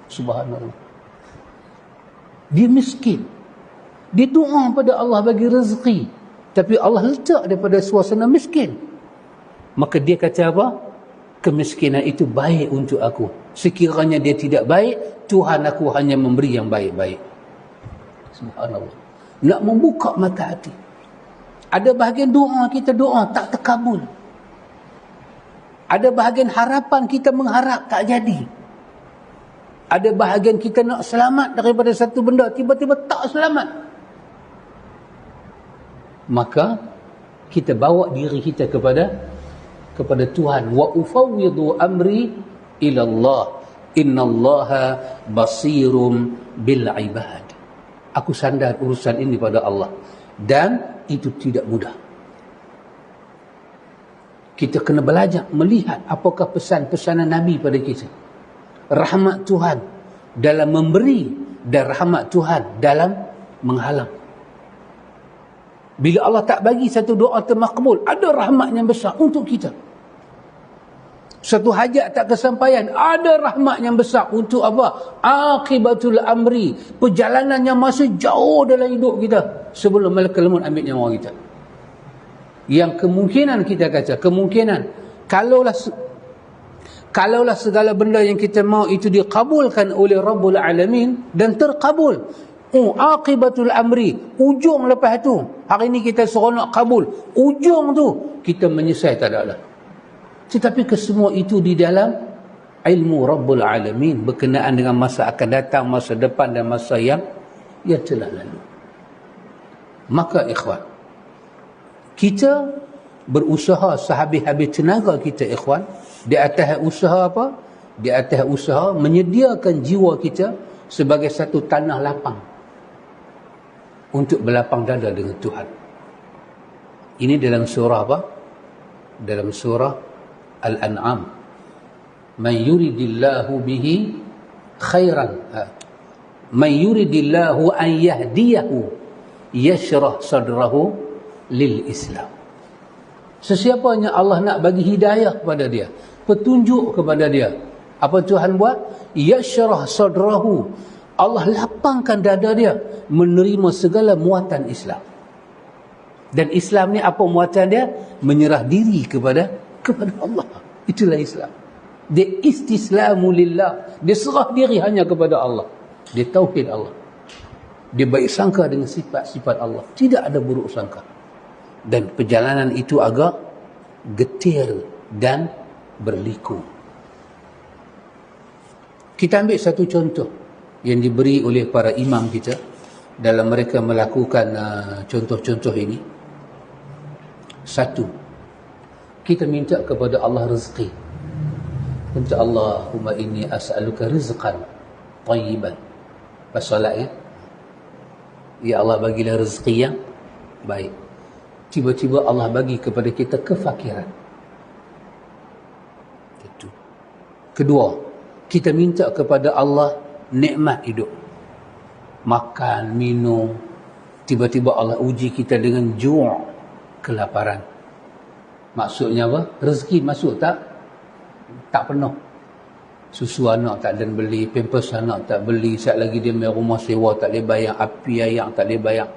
Subhanallah. Dia miskin, dia doa pada Allah bagi rezeki, tapi Allah letak daripada suasana miskin. Maka dia kata apa? Kemiskinan itu baik untuk aku. Sekiranya dia tidak baik, Tuhan aku hanya memberi yang baik-baik. Subhanallah. Nak membuka mata hati. Ada bahagian doa kita doa tak terkabul. Ada bahagian harapan kita mengharap tak jadi. Ada bahagian kita nak selamat daripada satu benda, tiba-tiba tak selamat. Maka kita bawa diri kita kepada Tuhan. Wa ufawwidu amri ila Allah, innallaha basirum bil ibad. Aku sandar urusan ini pada Allah, dan itu tidak mudah. Kita kena belajar melihat apakah pesan-pesanan Nabi pada kita. Rahmat Tuhan dalam memberi dan rahmat Tuhan dalam menghalang. Bila Allah tak bagi satu doa termakbul, ada rahmat yang besar untuk kita. Satu hajat tak kesampaian, ada rahmat yang besar untuk apa? Akibatul amri, perjalanan yang masih jauh dalam hidup kita sebelum malaikat maut ambil nyawa kita. Yang kemungkinan kita kata, kalaulah segala benda yang kita mau itu dikabulkan oleh Rabbul Alamin dan terkabul, akibatul amri, ujung lepas tu, hari ni kita seronok kabul, ujung tu kita menyesal tak ada. Tetapi kesemua itu di dalam ilmu Rabbul Alamin, berkenaan dengan masa akan datang, masa depan dan masa yang telah lalu. Maka ikhwan, kita berusaha sehabis-habis tenaga kita ikhwan, di atas usaha apa? Di atas usaha menyediakan jiwa kita sebagai satu tanah lapang untuk berlapang dada dengan Tuhan. Ini dalam surah apa? Dalam surah Al-An'am. Man yuridillahu bihi khairan, man yuridillahu an yahdiyahu yashrah sadrahu lil Islam. Sesiapanya Allah nak bagi hidayah kepada dia, petunjuk kepada dia, apa Tuhan buat? Yashrah sadrahu, Allah lapangkan dada dia menerima segala muatan Islam. Dan Islam ni apa muatan dia? Menyerah diri kepada Allah. Itulah Islam. Dia istislamu lillah, dia serah diri hanya kepada Allah, dia tauhid Allah, dia baik sangka dengan sifat-sifat Allah, tidak ada buruk sangka. Dan perjalanan itu agak getir dan berliku. Kita ambil satu contoh yang diberi oleh para imam kita dalam mereka melakukan contoh-contoh ini. Satu, kita minta kepada Allah rezeki. Minta Allahumma inni as'aluka rizqan tayyiban. Bersolat ya. Ya Allah, bagilah rezeki yang baik. Tiba-tiba Allah bagi kepada kita kefakiran. Itu. Kedua, kita minta kepada Allah nikmat hidup. Makan, minum. Tiba-tiba Allah uji kita dengan ju', kelaparan. Maksudnya apa? Rezeki masuk tak penuh. Susu anak tak ada beli, pampers anak tak beli, sekejap lagi dia main rumah sewa tak boleh bayar, api air tak boleh bayar.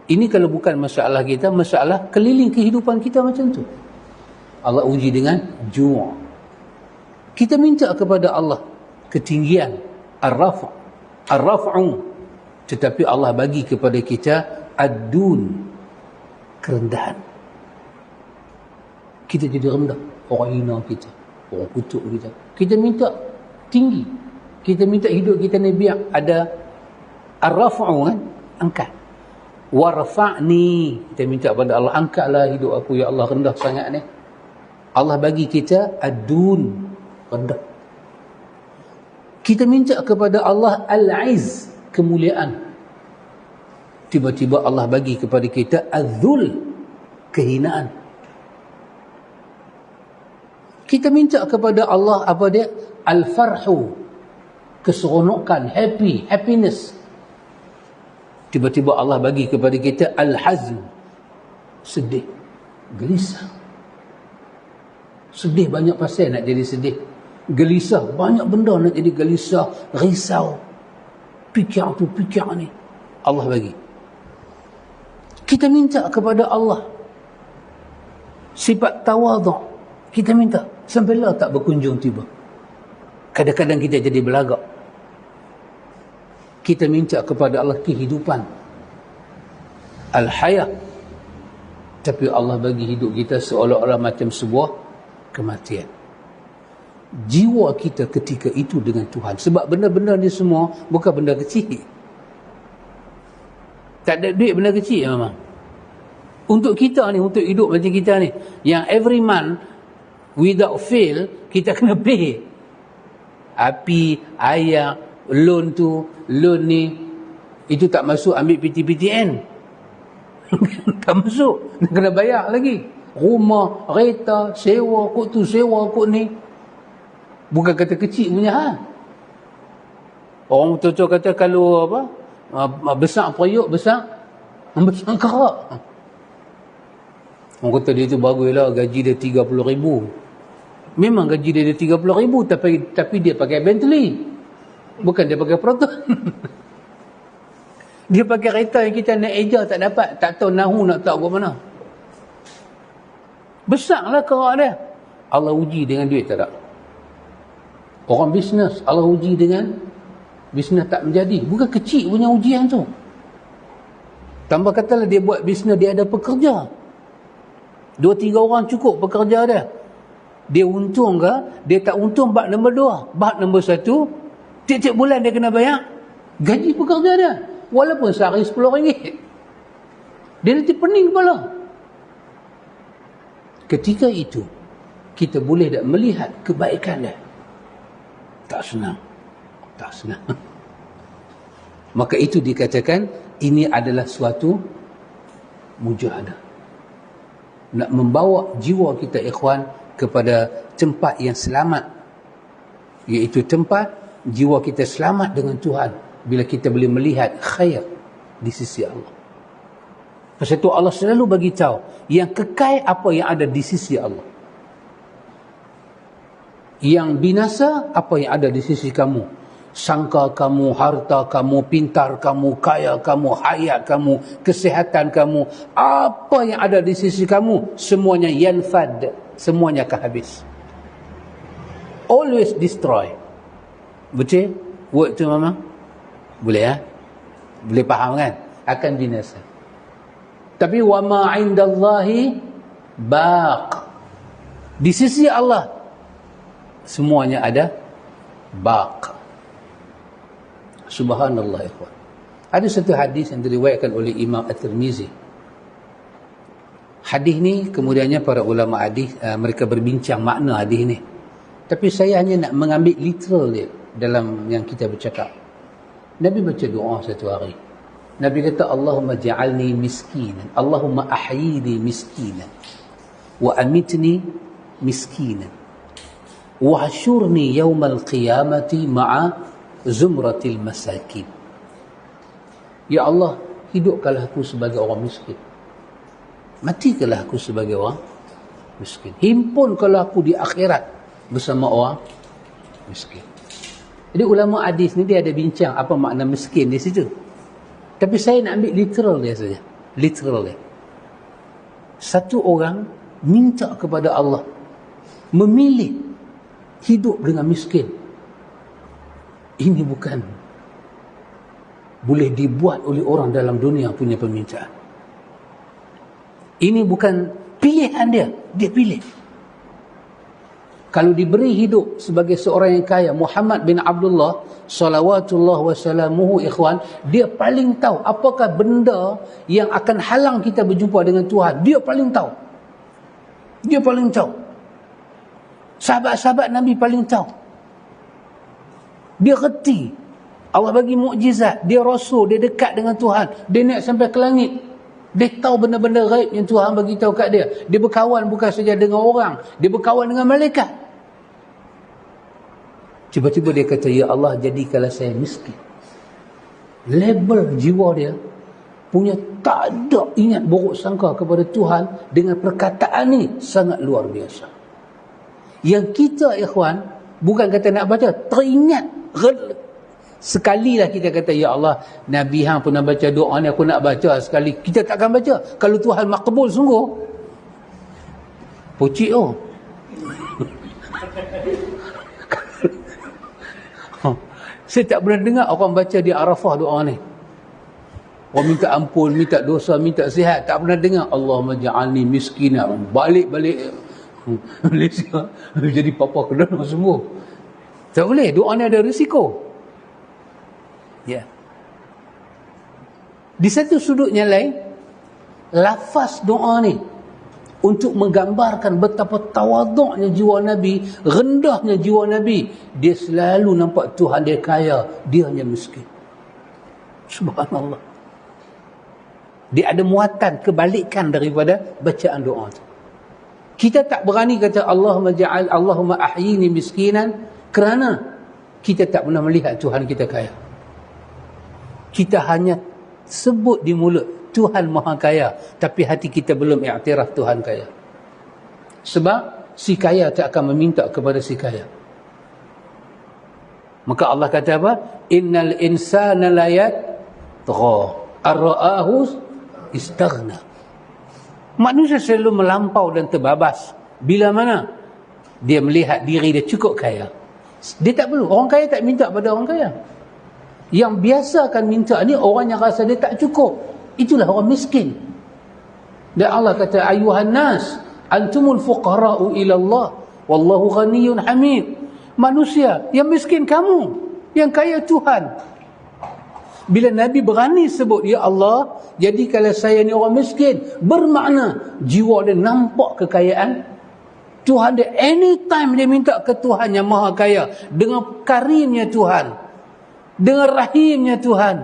Ini kalau bukan masalah kita, masalah keliling kehidupan kita macam tu. Allah uji dengan ju'. Kita minta kepada Allah ketinggian, ar-raf'u, tetapi Allah bagi kepada kita ad-dun, kerendahan. Kita jadi rendah, orang hina kita, orang kutuk kita. Kita minta tinggi, kita minta hidup kita ni biar ada ar-raf'u kan, angkat. Warfa'ni, kita minta kepada Allah, angkatlah hidup aku ya Allah, rendah sangat ni. Allah bagi kita ad-dun, rendah. Kita minta kepada Allah al-izz, kemuliaan. Tiba-tiba Allah bagi kepada kita az-zul, kehinaan. Kita minta kepada Allah apa dia? Al-farhu, keseronokan, happiness. Tiba-tiba Allah bagi kepada kita al-hazn, sedih, gelisah. Sedih banyak pasal nak jadi sedih. Gelisah, banyak benda nak jadi gelisah, risau. Fikir tu, fikir ni. Allah bagi. Kita minta kepada Allah sifat tawaduk. Kita minta. Sampailah tak berkunjung tiba. Kadang-kadang kita jadi belagak. Kita minta kepada Allah kehidupan. Al-hayat. Tapi Allah bagi hidup kita seolah-olah macam sebuah kematian. Jiwa kita ketika itu dengan Tuhan. Sebab benda-benda ni semua bukan benda kecil. Tak ada duit benda kecil memang. Untuk kita ni, untuk hidup macam kita ni, yang every month without fail kita kena pay. Api, air, loan tu, loan ni, itu tak masuk ambil PTPTN. Tak masuk. Kena bayar lagi. Rumah, kereta, sewa, kot tu, sewa, kot ni. Bukan kata kecil punya hal. Orang betul-betul kata kalau apa, besar periuk, besar kerak. Orang kata dia tu baguslah, gaji dia 30,000. Memang gaji dia 30,000, tapi dia pakai Bentley. Bukan dia pakai Proton. Dia pakai kereta yang kita nak eja tak dapat. Tak tahu nahu nak tahu ke mana. Besarlah kerak dia. Allah uji dengan duit tak ada. Orang bisnes, Allah uji dengan bisnes tak menjadi. Bukan kecil punya ujian tu. Tambah katalah dia buat bisnes, dia ada pekerja. 2-3 orang cukup pekerja dia. Dia untung ke? Dia tak untung bab nombor 2. Bab nombor 1, tiap-tiap bulan dia kena bayar gaji pekerja dia. Walaupun sehari RM10. Dia nanti pening kepala. Ketika itu, kita boleh tak melihat kebaikan dia. Tak senang. Tak senang. Maka itu dikatakan, ini adalah suatu mujahadah. Nak membawa jiwa kita ikhwan kepada tempat yang selamat, iaitu tempat jiwa kita selamat dengan Tuhan bila kita boleh melihat khair di sisi Allah. Pasal itu Allah selalu bagi tahu yang kekal apa yang ada di sisi Allah, yang binasa apa yang ada di sisi kamu. Sangka kamu, harta kamu, pintar kamu, kaya kamu, hayat kamu, kesihatan kamu, apa yang ada di sisi kamu, semuanya yanfad, semuanya akan habis. Always destroy. Betul? Word tu mama? Boleh ya? Boleh faham kan? Akan binasa. Tapi wa ma 'indallahi baq. Di sisi Allah semuanya ada baq. Subhanallah ikhwan. Ada satu hadis yang diriwayatkan oleh Imam At-Tirmizi. Hadis ni kemudiannya para ulama hadis mereka berbincang makna hadis ni. Tapi saya hanya nak mengambil literal dia dalam yang kita bercakap. Nabi baca doa satu hari. Nabi kata, Allahumma ja'alni miskinan, Allahumma ahyini miskinan, wa amitni miskinan, wa hasyurni yawmal qiyamati ma'a zumratil masakin. Ya Allah, hidupkanlah aku sebagai orang miskin, matikanlah aku sebagai orang miskin, himpunkanlah aku di akhirat bersama orang miskin. Jadi ulama hadis ni dia ada bincang apa makna miskin di situ. Tapi saya nak ambil literal dia saja. Literal dia. Satu orang minta kepada Allah memilih hidup dengan miskin. Ini bukan boleh dibuat oleh orang dalam dunia punya permintaan. Ini bukan pilihan dia. Dia pilih. Kalau diberi hidup sebagai seorang yang kaya, Muhammad bin Abdullah salawatullah wassalamuhu ikhwan, dia paling tahu apakah benda yang akan halang kita berjumpa dengan Tuhan. Dia paling tahu. Dia paling tahu. Sahabat-sahabat Nabi paling tahu. Dia reti. Allah bagi mukjizat. Dia rasul, dia dekat dengan Tuhan. Dia naik sampai ke langit. Dia tahu benda-benda gaib yang Tuhan bagi tahu kat dia. Dia berkawan bukan saja dengan orang, dia berkawan dengan malaikat. Tiba-tiba dia kata, ya Allah, jadikanlah saya miskin. Label jiwa dia punya tak ada ingat buruk sangka kepada Tuhan dengan perkataan ni sangat luar biasa. Yang kita, ikhwan, bukan kata nak baca, teringat. Sekali lah kita kata, ya Allah, Nabi hang pernah baca doa ni, aku nak baca sekali. Kita takkan baca. Kalau Tuhan makbul sungguh, pocik oh. Saya tak pernah dengar orang baca di Arafah doa ni. Orang minta ampun, minta dosa, minta sihat. Tak pernah dengar. Allahumma ja'alni miskina. Balik-balik Malaysia jadi papa kedana semua. Tak boleh. Doa ni ada risiko. Ya. Di satu sudut yang lain, lafaz doa ni untuk menggambarkan betapa tawaduknya jiwa Nabi, rendahnya jiwa Nabi. Dia selalu nampak Tuhan dia kaya, dia hanya miskin. Subhanallah. Dia ada muatan kebalikan daripada bacaan doa tu. Kita tak berani kata Allahumma ahyini miskinan kerana kita tak pernah melihat Tuhan kita kaya. Kita hanya sebut di mulut Tuhan Maha Kaya, tapi hati kita belum iktiraf Tuhan kaya. Sebab si kaya tak akan meminta kepada si kaya. Maka Allah kata apa? Innal insana la yatgha ar-ra'ahu istaghna. Manusia selalu melampau dan terbabas bila mana dia melihat diri dia cukup kaya. Dia tak perlu. Orang kaya tak minta pada orang kaya. Yang biasa akan minta ni orang yang rasa dia tak cukup. Itulah orang miskin. Dan Allah kata, ayuhan nas, antumul fuqara'u ila Allah, wallahu ghaniyyun hamid. Manusia, yang miskin kamu, yang kaya Tuhan. Bila Nabi berani sebut, ya Allah, jadi kalau saya ni orang miskin, bermakna jiwa dia nampak kekayaan Tuhan dia. Anytime dia minta ke Tuhan yang Maha Kaya, dengan karimnya Tuhan, dengan rahimnya Tuhan,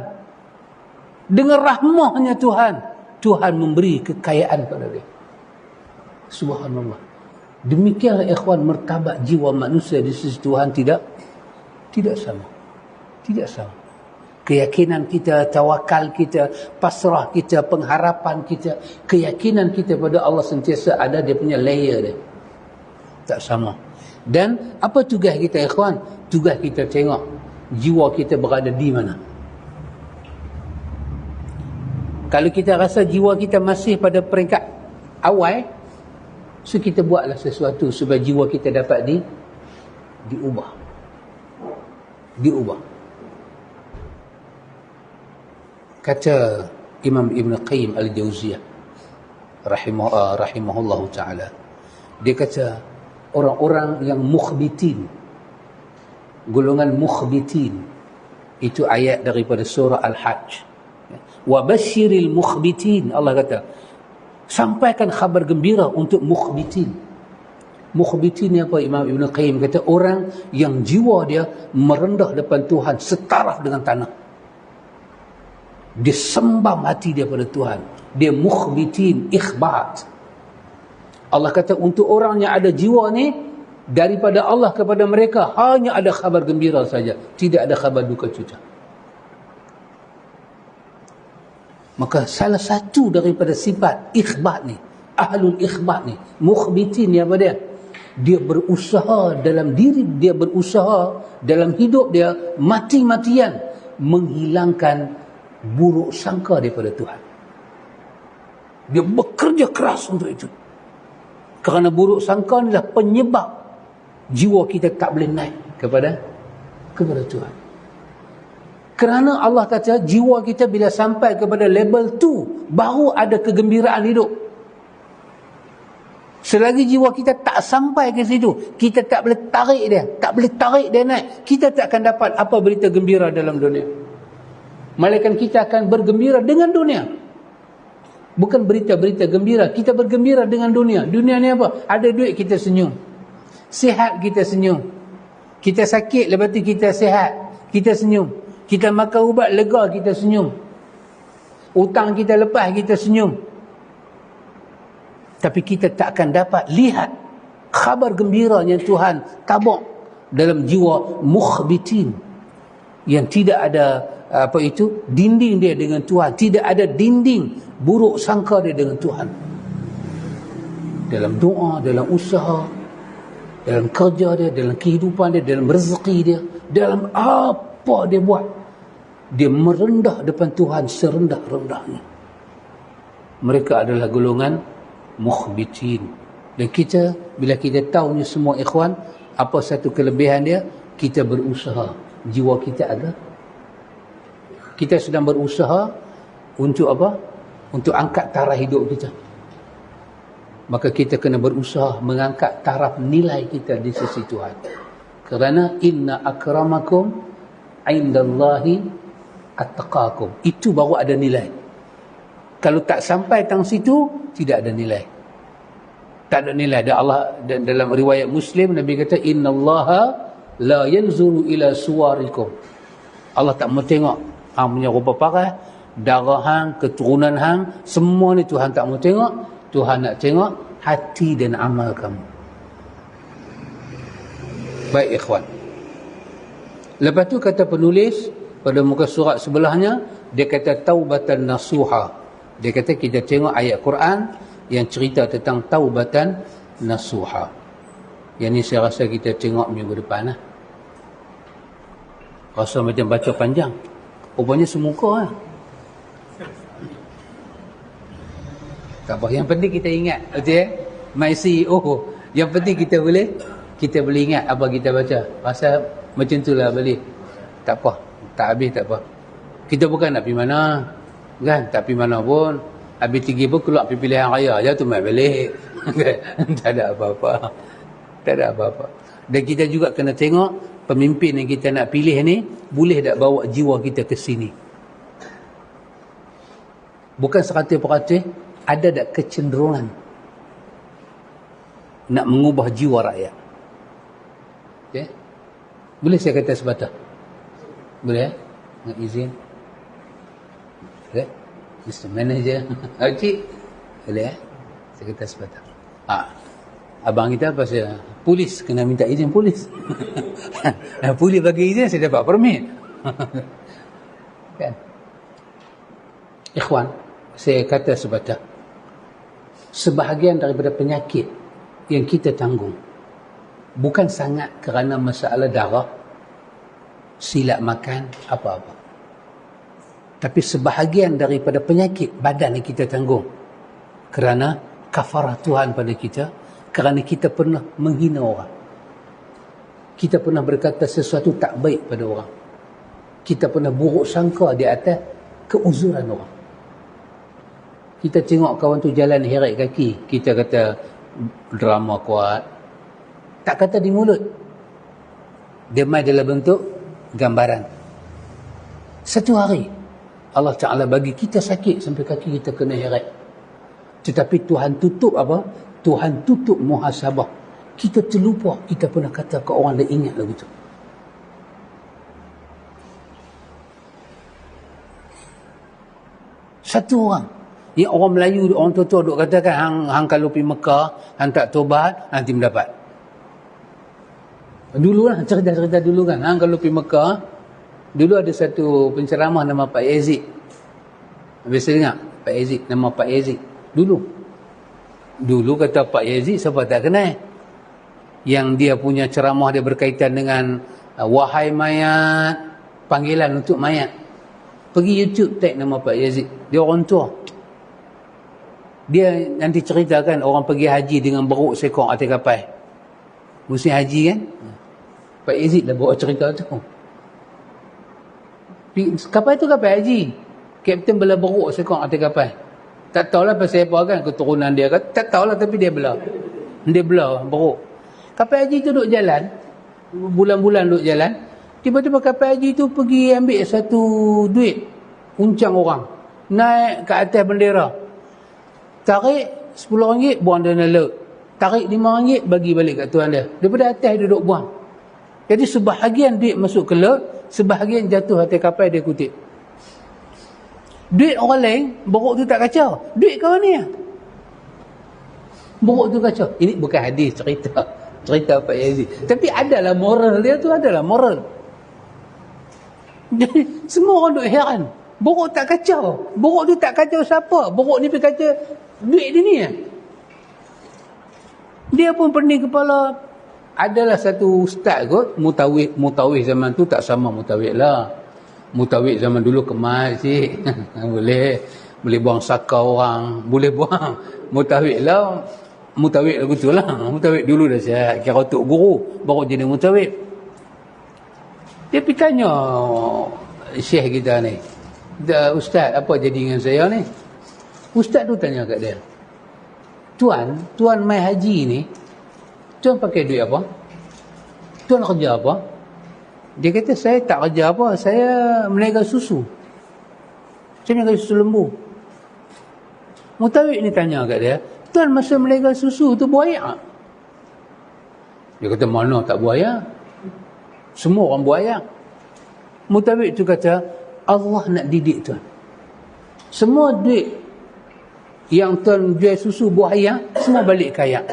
dengan rahmahnya Tuhan, Tuhan memberi kekayaan pada dia. Subhanallah. Demikianlah ikhwan, martabat jiwa manusia di sisi Tuhan tidak sama. Tidak sama. Keyakinan kita, tawakal kita, pasrah kita, pengharapan kita, keyakinan kita pada Allah sentiasa ada dia punya layer dia. Tak sama. Dan apa tugas kita ikhwan? Tugas kita tengok jiwa kita berada di mana. Kalau kita rasa jiwa kita masih pada peringkat awal, so kita buatlah sesuatu supaya jiwa kita dapat diubah. Kata Imam Ibn Qayyim Al-Jauziyah rahimahullahu ta'ala, dia kata orang-orang yang mukhbitin, golongan mukhbitin, itu ayat daripada surah Al-Hajj. Wa basyiril mukhbitin, Allah kata sampaikan khabar gembira untuk mukhbitin. Mukhbitin ni apa? Imam Ibn Qayyim kata orang yang jiwa dia merendah depan Tuhan setaraf dengan tanah. Dia sembam hati dia pada Tuhan. Dia mukhbitin, ikhbat. Allah kata untuk orang yang ada jiwa ni, daripada Allah kepada mereka hanya ada khabar gembira saja, tidak ada khabar duka cita. Maka salah satu daripada sifat ikhbat ni, ahlul ikhbat ni, mukhbitin ni apa dia? Dia berusaha dalam diri dia, berusaha dalam hidup dia mati-matian menghilangkan buruk sangka daripada Tuhan. Dia bekerja keras untuk itu. Kerana buruk sangka inilah penyebab jiwa kita tak boleh naik kepada Tuhan. Kerana Allah kata jiwa kita bila sampai kepada level tu baru ada kegembiraan hidup. Selagi jiwa kita tak sampai ke situ, kita tak boleh tarik dia naik, kita tak akan dapat apa berita gembira dalam dunia. Malaikat kita akan bergembira dengan dunia, bukan berita-berita gembira. Kita bergembira dengan dunia. Dunia ni apa? Ada duit kita senyum, Sihat kita senyum. Kita sakit lepas tu kita sihat, kita senyum. Kita makan ubat lega, kita senyum. Hutang kita lepas, kita senyum. Tapi kita tak akan dapat lihat khabar gembira yang Tuhan tabur dalam jiwa mukhbitin, yang tidak ada dinding dia dengan Tuhan, tidak ada dinding buruk sangka dia dengan Tuhan. Dalam doa, dalam usaha, dalam kerja dia, dalam kehidupan dia, dalam rezeki dia, dalam apa dia buat, dia merendah depan Tuhan serendah-rendahnya. Mereka adalah golongan mukhbitin. Dan kita, bila kita tahu ni semua ikhwan, apa satu kelebihan dia? Kita berusaha. Jiwa kita ada. Kita sedang berusaha untuk apa? Untuk angkat taraf hidup kita. Maka kita kena berusaha mengangkat taraf nilai kita di sisi Tuhan. Kerana inna akramakum indallahi attaqakum. Itu baru ada nilai. Kalau tak sampai tang situ, tidak ada nilai. Tak ada nilai. Dan Allah, dalam riwayat Muslim, Nabi kata, innallaha la yanzuru ila suwarikum. Allah tak mau tengok hang punya rupa parah, darah hang, keturunan hang, semua ni Tuhan tak mau tengok. Tuhan nak tengok hati dan amal kamu. Baik ikhwan. Lepas tu kata penulis pada muka surat sebelahnya, dia kata taubatan nasuha. Dia kata kita tengok ayat Quran yang cerita tentang taubatan nasuha. Yang ni saya rasa kita tengok minggu depan lah. Rasa macam baca panjang. Rupanya semuka lah. Tak apa. Yang penting kita ingat. Betul ya? My CEO. Yang penting kita boleh ingat apa kita baca. Rasa macam tu lah boleh. Tak apa. Tak habis tak apa. Kita bukan nak pergi mana. Kan? Tak pergi mana pun. Habis tinggi pun keluar pergi pilihan raya. Aja tu main balik. Tak ada apa-apa. Tak ada apa-apa. Dan kita juga kena tengok pemimpin yang kita nak pilih ni boleh tak bawa jiwa kita ke sini. Bukan 100%, ada tak kecenderungan nak mengubah jiwa rakyat. Okay? Boleh saya kata sepatah? Boleh? Nak izin? Okay? Mr. Manager. Cik? Boleh? Saya kata sepatah. Abang kita pasal polis, kena minta izin polis. Polis bagi izin, saya dapat permit. Kan? Ikhwan, saya kata sepatah, sebahagian daripada penyakit yang kita tanggung bukan sangat kerana masalah darah, silap makan, apa-apa. Tapi sebahagian daripada penyakit badan yang kita tanggung kerana kafarah Tuhan pada kita, kerana kita pernah menghina orang. Kita pernah berkata sesuatu tak baik pada orang. Kita pernah buruk sangka di atas keuzuran orang. Kita tengok kawan tu jalan heret kaki, kita kata drama kuat. Tak kata di mulut. Dia main dalam bentuk gambaran. Satu hari Allah Ta'ala bagi kita sakit sampai kaki kita kena heret. Tetapi Tuhan tutup apa? Tuhan tutup muhasabah. Kita terlupa kita pernah kata ke orang dan ingat lagu tu. Satu orang. Yang orang Melayu, orang tua-tua duk katakan, hang kalau pergi Mekah, hang tak tobat, nanti mendapat. Dulu lah, cerita-cerita dulu kan. Hang kalau pergi Mekah, dulu ada satu penceramah nama Pak Yazid. Biasa dengar? Pak Yazid, nama Pak Yazid. Dulu kata Pak Yazid, siapa tak kenal? Yang dia punya ceramah dia berkaitan dengan wahai mayat, panggilan untuk mayat. Pergi YouTube tag nama Pak Yazid. Dia orang tua. Dia nanti ceritakan orang pergi haji dengan beruk sekor atas kapal. Musim haji kan? Pak Yazid lah bawa cerita tu. Kapal tu kapal haji. Kapten bela beruk sekor atas kapal. Tak tahulah pasal apa kan, keturunan dia kan. Tak tahulah tapi dia bela. Dia bela beruk. Kapal haji tu duduk jalan. Bulan-bulan duduk jalan. Tiba-tiba kapal haji tu pergi ambil satu duit. Uncang orang. Naik ke atas bendera. Tarik RM10, buang dalam laut. tarik RM5 bagi balik kat tuan dia. Daripada atas dia duduk buang. Jadi sebahagian duit masuk ke laut, sebahagian jatuh atas kapal dia kutip. Duit orang lain, borok tu tak kacau. Duit kau ni lah. Borok tu kacau. Ini bukan hadis, cerita Pak Yazid. Tapi adalah moral dia tu, adalah moral. Jadi semua orang duk heran. Borok tak kacau. Borok tu tak kacau siapa? Borok ni pergi kacau duit dia ni lah. Dia pun pening kepala. Adalah satu ustaz kot, mutawih zaman tu tak sama mutawih lah. Mutawih zaman dulu kemas cik. boleh buang saka orang, boleh buang. Mutawih lah, mutawih lagu tu lah. Mutawih dulu dah siap, kira tok guru, baru jadi mutawih. Dia pergi tanya syekh kita ni, ustaz apa jadi dengan saya ni? Ustaz tu tanya kat dia, Tuan mai haji ni, Tuan pakai duit apa? Tuan kerja apa? Dia kata, saya tak kerja apa, saya meniaga susu. Saya meniaga susu lembu. Mutawik ni tanya kat dia, Tuan masa meniaga susu tu buaya? Dia kata, mana tak buaya? Semua orang buaya. Mutawik tu kata, Allah nak didik Tuan. Semua duit yang Tuan jual susu buaya, semua balik kaya.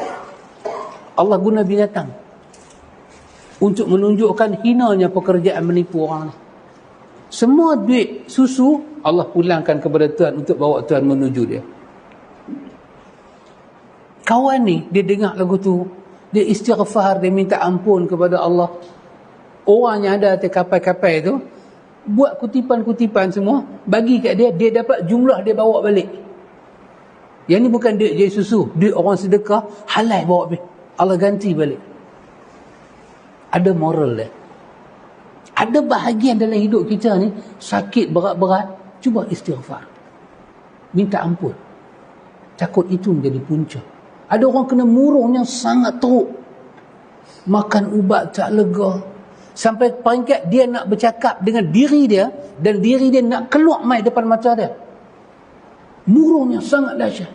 Allah guna binatang untuk menunjukkan hinanya pekerjaan menipu orang ni. Semua duit susu Allah pulangkan kepada Tuhan untuk bawa Tuhan menuju dia. Kawan ni dia dengar lagu tu, dia istighfar, dia minta ampun kepada Allah. Orang yang ada atas kapal-kapal tu buat kutipan-kutipan semua, bagi kat dia, dia dapat jumlah, dia bawa balik. Yang ni bukan duit jual susu, duit orang sedekah, halal bawa balik. Allah ganti balik. Ada moral dia. Ada bahagian dalam hidup kita ni, sakit berat-berat, cuba istighfar. Minta ampun. Takut itu menjadi punca. Ada orang kena murung yang sangat teruk. Makan ubat tak lega. Sampai peringkat dia nak bercakap dengan diri dia, dan diri dia nak keluar mai depan mata dia. Murung yang sangat dahsyat.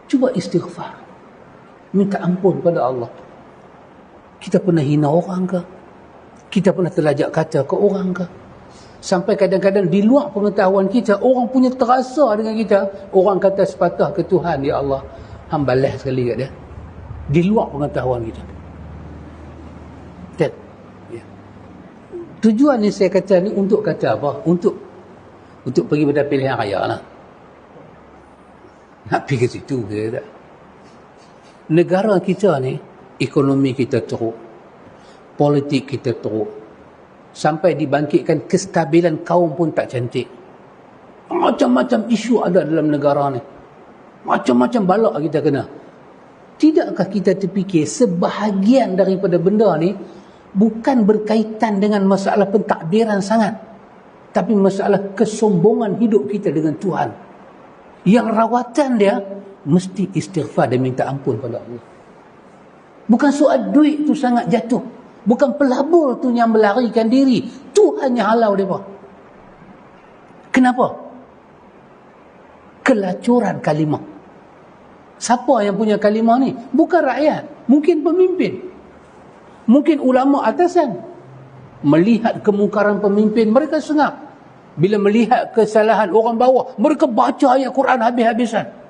Cuba istighfar. Minta ampun pada Allah. Kita pernah hina orang ke? Kita pernah terlajak kata ke orang ke? Sampai kadang-kadang di luar pengetahuan kita, orang punya terasa dengan kita. Orang kata sepatah ke Tuhan, ya Allah, hamba balas sekali kat dia. Di luar pengetahuan kita. Dan, ya. Tujuan ni saya kata ni untuk kata apa? Untuk pergi pada pilihan raya lah. Nak pergi ke situ ke tak? Negara kita ni, ekonomi kita teruk, politik kita teruk, sampai dibangkitkan kestabilan kaum pun tak cantik. Macam-macam isu ada dalam negara ni, macam-macam balak kita kena. Tidakkah kita terfikir sebahagian daripada benda ni bukan berkaitan dengan masalah pentadbiran sangat, tapi masalah kesombongan hidup kita dengan Tuhan, yang rawatan dia mesti istighfar dan minta ampun pada Allah. Bukan soal duit tu sangat jatuh, bukan pelabur tu yang melarikan diri, Tuhan yang halau mereka. Kenapa? Kelacuran kalimah. Siapa yang punya kalimah ni? Bukan rakyat, mungkin pemimpin, mungkin ulama atasan. Melihat kemungkaran pemimpin, mereka sengap. Bila melihat kesalahan orang bawah, mereka baca ayat Quran habis-habisan.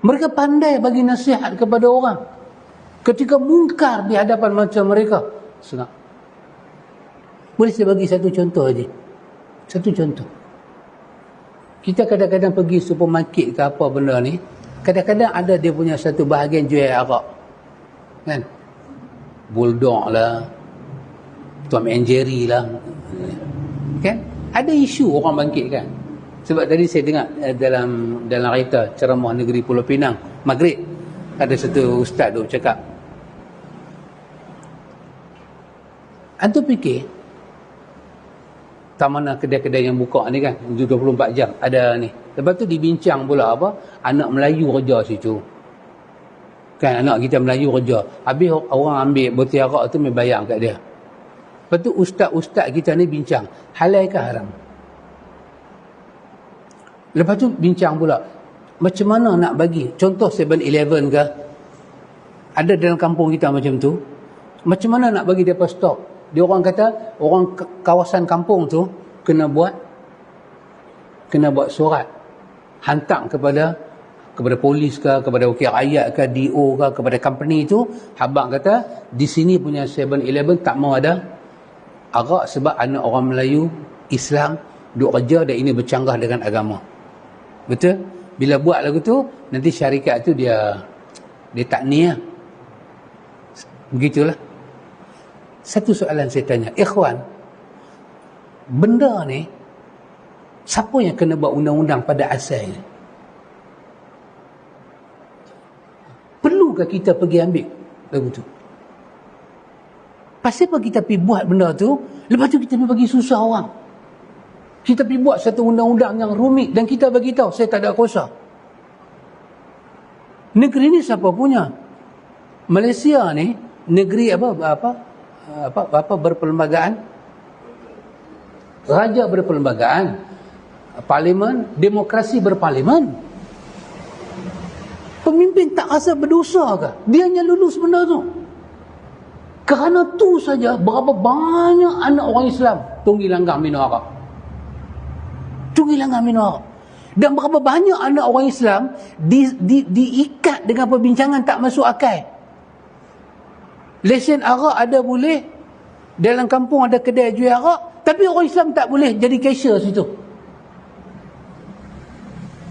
Mereka pandai bagi nasihat kepada orang. Ketika mungkar di hadapan macam mereka, senang. Boleh saya bagi satu contoh aja. Satu contoh. Kita kadang-kadang pergi supermarket ke apa benda ni, kadang-kadang ada dia punya satu bahagian jual arak. Kan? Bulldog lah, Tom and Jerry lah. Kan? Ada isu orang bangkit kan? Sebab tadi saya dengar dalam kereta ceramah negeri Pulau Pinang Maghrib, ada satu ustaz tu cakap, antum fikir tak mana kedai-kedai yang buka ni kan 24 jam ada ni. Lepas tu dibincang pula apa, anak Melayu kerja situ kan, anak kita Melayu kerja, habis orang ambil botol arak tu bayar kat dia. Lepas tu ustaz-ustaz kita ni bincang, halal ke haram? Lepas tu bincang pula, Macam mana nak bagi? Contoh 7-Eleven ke? Ada dalam kampung kita macam tu. Macam mana nak bagi mereka stop? Dia orang kata, orang kawasan kampung tu kena buat surat. Hantar kepada polis ke, kepada wakil rakyat ke, DO ke, kepada company tu. Habang kata, di sini punya 7-Eleven tak mau ada arak sebab anak orang Melayu, Islam, duk kerja dan ini bercanggah dengan agama. Betul? Bila buat lagu tu, nanti syarikat tu dia tak ni lah. Begitulah. Satu soalan saya tanya, ikhwan, benda ni, siapa yang kena buat undang-undang pada asalnya? Perlukah kita pergi ambil lagu tu? Pasal apa kita pergi buat benda tu, lepas tu kita pergi bagi susah orang? Kita pergi buat satu undang-undang yang rumit dan kita bagi tahu saya tak ada kuasa. Negeri ni siapa punya? Malaysia ni negeri apa berperlembagaan? Raja berperlembagaan, parlimen, demokrasi berparlimen. Pemimpin tak rasa berdosa ke? Dia hanya lulus benda tu. Kerana tu saja berapa banyak anak orang Islam tunggu langgar minum arak. Dan berapa banyak anak orang Islam diikat dengan perbincangan tak masuk akal. Lesen arak ada boleh, dalam kampung ada kedai jual arak, tapi orang Islam tak boleh jadi cashier situ.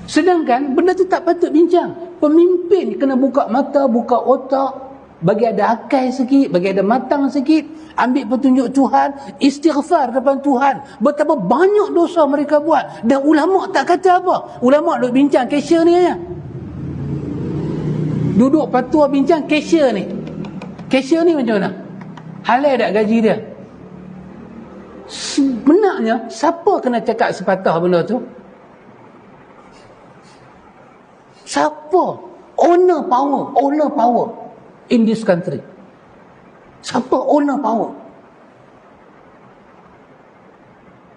Sedangkan benda tu tak patut bincang. Pemimpin kena buka mata, buka otak, bagi ada akal sikit, bagi ada matang sikit, ambil petunjuk Tuhan, istighfar depan Tuhan. Betapa banyak dosa mereka buat. Dan ulama tak kata apa. Ulama duk bincang cashier ni aja. Duduk patua bincang cashier ni. Cashier ni macam mana? Halal tak gaji dia? Sebenarnya siapa kena cakap sepatah benda tu? Siapa? Owner power in this country. Siapa owner power?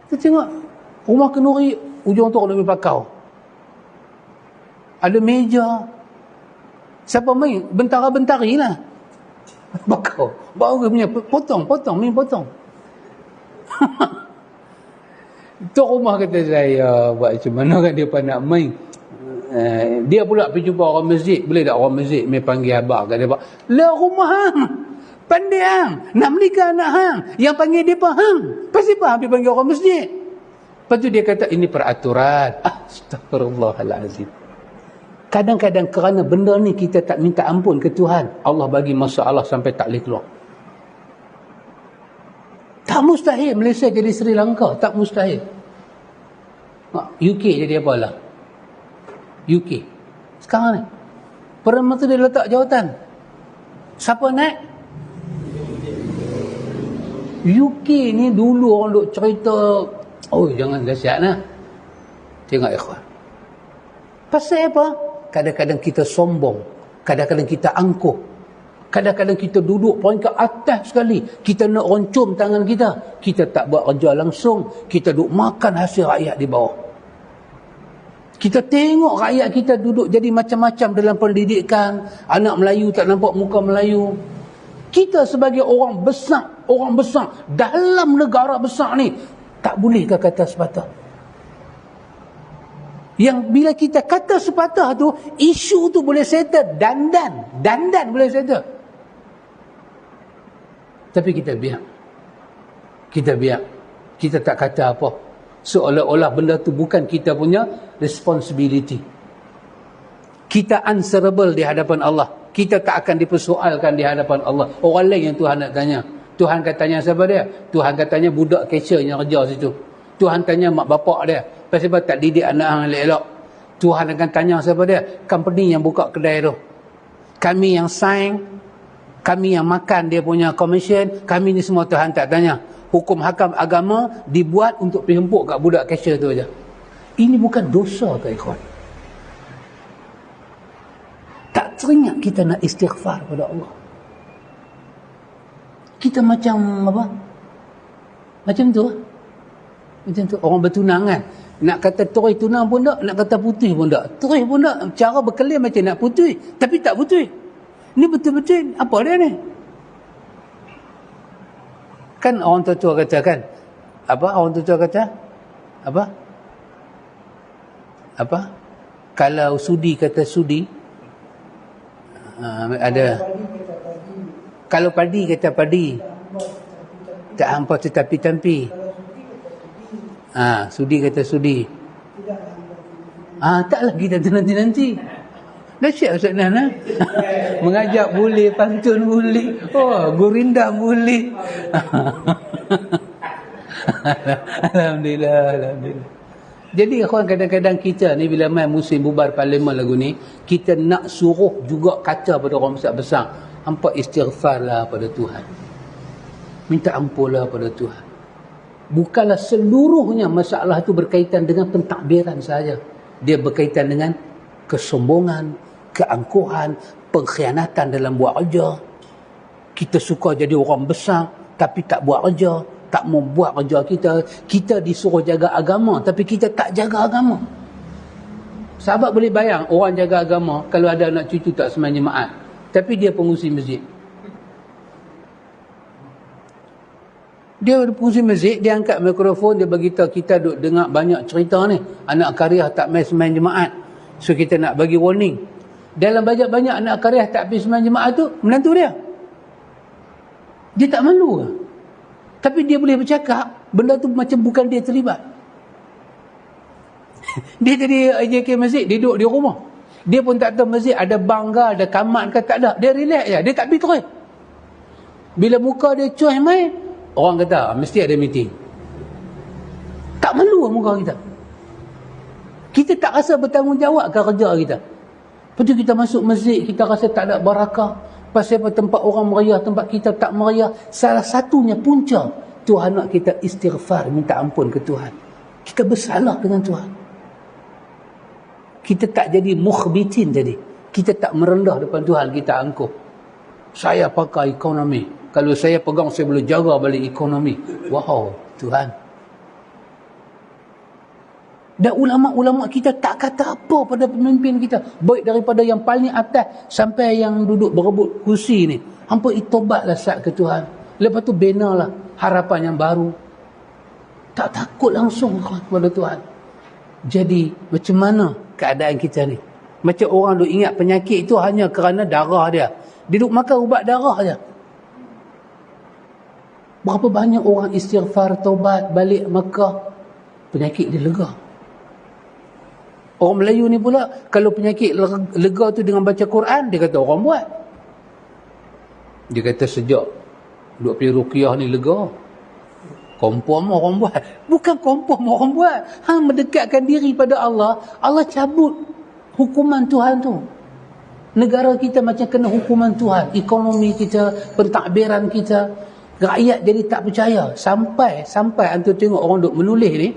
Kita tengok rumah kenduri ujung tu lebih pakau. Ada meja. Siapa main? Bentara-bentari lah. Bakau. Baru punya potong. Tu rumah kata saya, buat macam mana kan dia nak main. Dia pula pergi jumpa orang masjid. Boleh tak orang masjid main panggil abang kat dia? Lah rumah hang. Pandai hang. Nak menikah anak hang. Yang panggil dia pun hang. Pasti apa hang pergi panggil orang masjid? Lepas tu dia kata ini peraturan. Astaghfirullahalazim. Kadang-kadang kerana benda ni kita tak minta ampun ke Tuhan, Allah bagi masalah sampai tak boleh keluar. Tak mustahil Malaysia jadi Sri Lanka. Tak mustahil. UK jadi apalah? UK. Sekarang ni. Perdana Menteri dia letak jawatan. Siapa naik? UK ni dulu orang duk cerita, oh jangan dahsyat lah. Tengok ikhwan. Pasal apa? Kadang-kadang kita sombong. Kadang-kadang kita angkuh. Kadang-kadang kita duduk peringkat atas sekali. Kita nak roncom tangan kita. Kita tak buat kerja langsung. Kita duduk makan hasil rakyat di bawah. Kita tengok rakyat kita duduk jadi macam-macam dalam pendidikan. Anak Melayu tak nampak muka Melayu. Kita sebagai orang besar dalam negara besar ni, tak bolehkah kata sepatah? Yang bila kita kata sepatah tu, isu tu boleh settle. Dandan boleh settle. Tapi kita biar. Kita tak kata apa. Seolah-olah benda tu bukan kita punya responsibility. Kita answerable di hadapan Allah. Kita tak akan dipersoalkan di hadapan Allah. Orang lain yang Tuhan nak tanya. Tuhan katanya siapa dia? Tuhan katanya budak cashier yang kerja situ. Tuhan tanya mak bapak dia, pasal apa tak didik anak hang elok-elok. Tuhan akan tanya siapa dia? Company yang buka kedai tu. Kami yang sign, kami yang makan dia punya commission, kami ni semua Tuhan tak tanya. Hukum hakam agama dibuat untuk pihempuk kat budak cashier tu aja. Ini bukan dosa ke ikhwan? Tak teringat kita nak istighfar pada Allah. Kita macam apa? Macam tu orang bertunangan. Nak kata terus tunang pun tak, nak kata putih pun tak. Terus pun tak. Cara berkelim macam nak putih, tapi tak putih. Ni betul-betul apa dia ni? Kan orang tua-tua kata kan? Apa orang tua-tua kata? Apa? Kalau sudi kata sudi, ada. Kalau padi kata padi, tak hampa tetapi tampi. Sudi kata sudi. Taklah kita nanti. Dahsyat Ustaz Nan. Mengajak boleh, pantun boleh. Gurinda boleh. Alhamdulillah. Jadi kadang-kadang kita ni bila main musim bubar parlimen lagu ni, kita nak suruh juga kata pada orang besar-besar, hampa istighfarlah pada Tuhan. Minta ampunlah pada Tuhan. Bukanlah seluruhnya masalah itu berkaitan dengan pentadbiran saja. Dia berkaitan dengan kesombongan, keangkuhan, pengkhianatan dalam buat kerja. Kita suka jadi orang besar tapi tak buat kerja, tak mau buat kerja kita. Kita disuruh jaga agama tapi kita tak jaga agama. Sahabat boleh bayang orang jaga agama kalau ada anak cucu tak sembahyang jemaat, tapi dia pengurusi masjid. Dia berfungsi masjid, dia angkat mikrofon, dia beritahu kita duk dengar banyak cerita ni. Anak kariah tak main sembahyang jemaat. So kita nak bagi warning. Dalam banyak-banyak anak kariah tak pergi sembahyang jemaat tu, menantu dia. Dia tak malu ke? Tapi dia boleh bercakap, benda tu macam bukan dia terlibat. Dia jadi AJK masjid, dia duduk di rumah. Dia pun tak tahu masjid ada bangga, ada kamat ke, tak ada. Dia relax je, dia tak pergi terus. Bila muka dia cuih main, orang kata, mesti ada meeting. Tak malu muka kita. Kita tak rasa bertanggungjawab ke kerja kita. Lepas tu kita masuk masjid, kita rasa tak ada barakah. Pasal tempat orang meriah, tempat kita tak meriah. Salah satunya punca, Tuhan nak kita istighfar, minta ampun ke Tuhan. Kita bersalah dengan Tuhan. Kita tak jadi mukhbitin jadi. Kita tak merendah depan Tuhan, kita angkuh. Saya pakai ekonomi. Kalau saya pegang, saya boleh jaga balik ekonomi. Wow, Tuhan. Dan ulama-ulama kita tak kata apa pada pemimpin kita. Baik daripada yang paling atas sampai yang duduk berebut kursi ni. Hampa itobatlah saat ke Tuhan. Lepas tu benalah harapan yang baru. Tak takut langsung kepada Tuhan. Jadi macam mana keadaan kita ni? Macam orang duk ingat penyakit itu hanya kerana darah dia. Dia duk makan ubat darah je. Berapa banyak orang istighfar, taubat, balik Mekah, penyakit dia lega. Orang Melayu ni pula, kalau penyakit lega tu dengan baca Quran, dia kata orang buat. Dia kata sejak duk pergi ruqyah ni lega. Kompom orang buat. Bukan kompom orang buat. Mendekatkan diri pada Allah, Allah cabut hukuman Tuhan tu. Negara kita macam kena hukuman Tuhan. Ekonomi kita, pentadbiran kita. Rakyat jadi tak percaya. Sampai antu tengok orang duk menulis ni,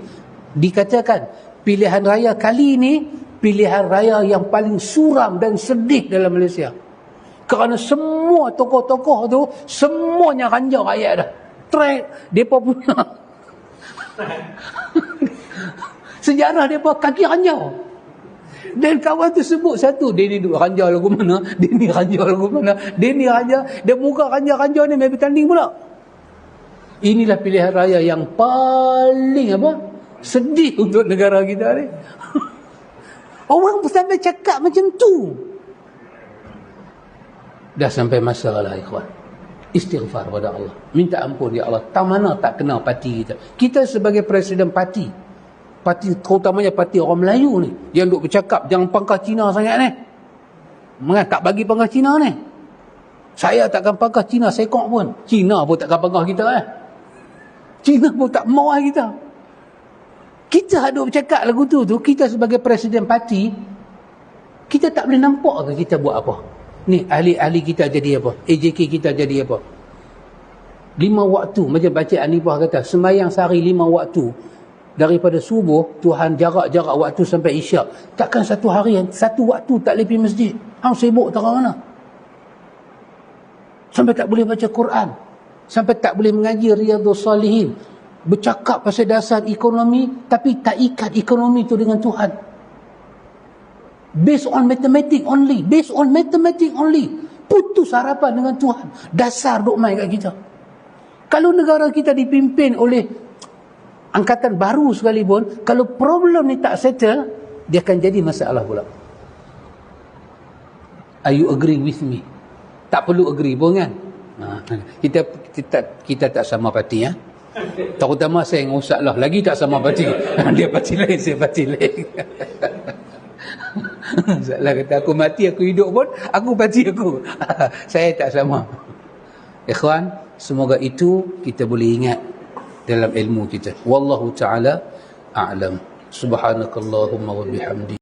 dikatakan pilihan raya kali ni pilihan raya yang paling suram dan sedih dalam Malaysia. Kerana semua tokoh-tokoh tu semuanya ranjau rakyat dah. Track depa punya sejarah depa kaki ranjau. Dan kawan tu sebut satu, dia ni duk ranjau lagu mana, dia ni ranjau lagu mana, dia ni ranjau, dia muka ranjau-ranjau ni mai bertanding pula. Inilah pilihan raya yang paling sedih untuk negara kita ni. Orang sampai cakap macam tu. Dah sampai masalah ikhwan. Istighfar pada Allah. Minta ampun ya Allah. Tak mana tak kenal parti kita. Kita sebagai presiden parti, terutamanya parti orang Melayu ni, yang duk bercakap jangan pangkah Cina sangat ni. Tak bagi pangkah Cina ni. Saya takkan pangkah Cina sekok pun. Cina pun takkan pangkah kita Cina pun tak mau kita. Kita ada bercakap lagu tu, kita sebagai presiden parti, kita tak boleh nampak ke kita buat apa. Ni ahli-ahli kita jadi apa, AJK kita jadi apa. 5 waktu, macam baca Anifah kata, sembahyang sehari 5 waktu. Daripada subuh, Tuhan jarak waktu sampai isyak. Takkan satu hari, satu waktu tak boleh pergi masjid. Hang sibuk tak mana. Sampai tak boleh baca Quran. Sampai tak boleh mengaji Riyadhus Salihin. bercakap pasal dasar ekonomi, tapi tak ikat ekonomi tu dengan Tuhan. Based on mathematics only. Based on mathematics only. Putus harapan dengan Tuhan. Dasar duk main kat kita. Kalau negara kita dipimpin oleh angkatan baru sekalipun, kalau problem ni tak settle, dia akan jadi masalah pula. Are you agree with me? Tak perlu agree pun kan? Kita tak sama parti ya. Terutama saya dengan Ustaz lah, lagi tak sama parti. Dia parti lain, saya parti lain. Ustaz lah kata aku mati aku hidup pun aku parti aku. Saya tak sama. Ikhwan, semoga itu kita boleh ingat dalam ilmu kita. Wallahu ta'ala a'lam. Subhanakallahumma wa bihamdi.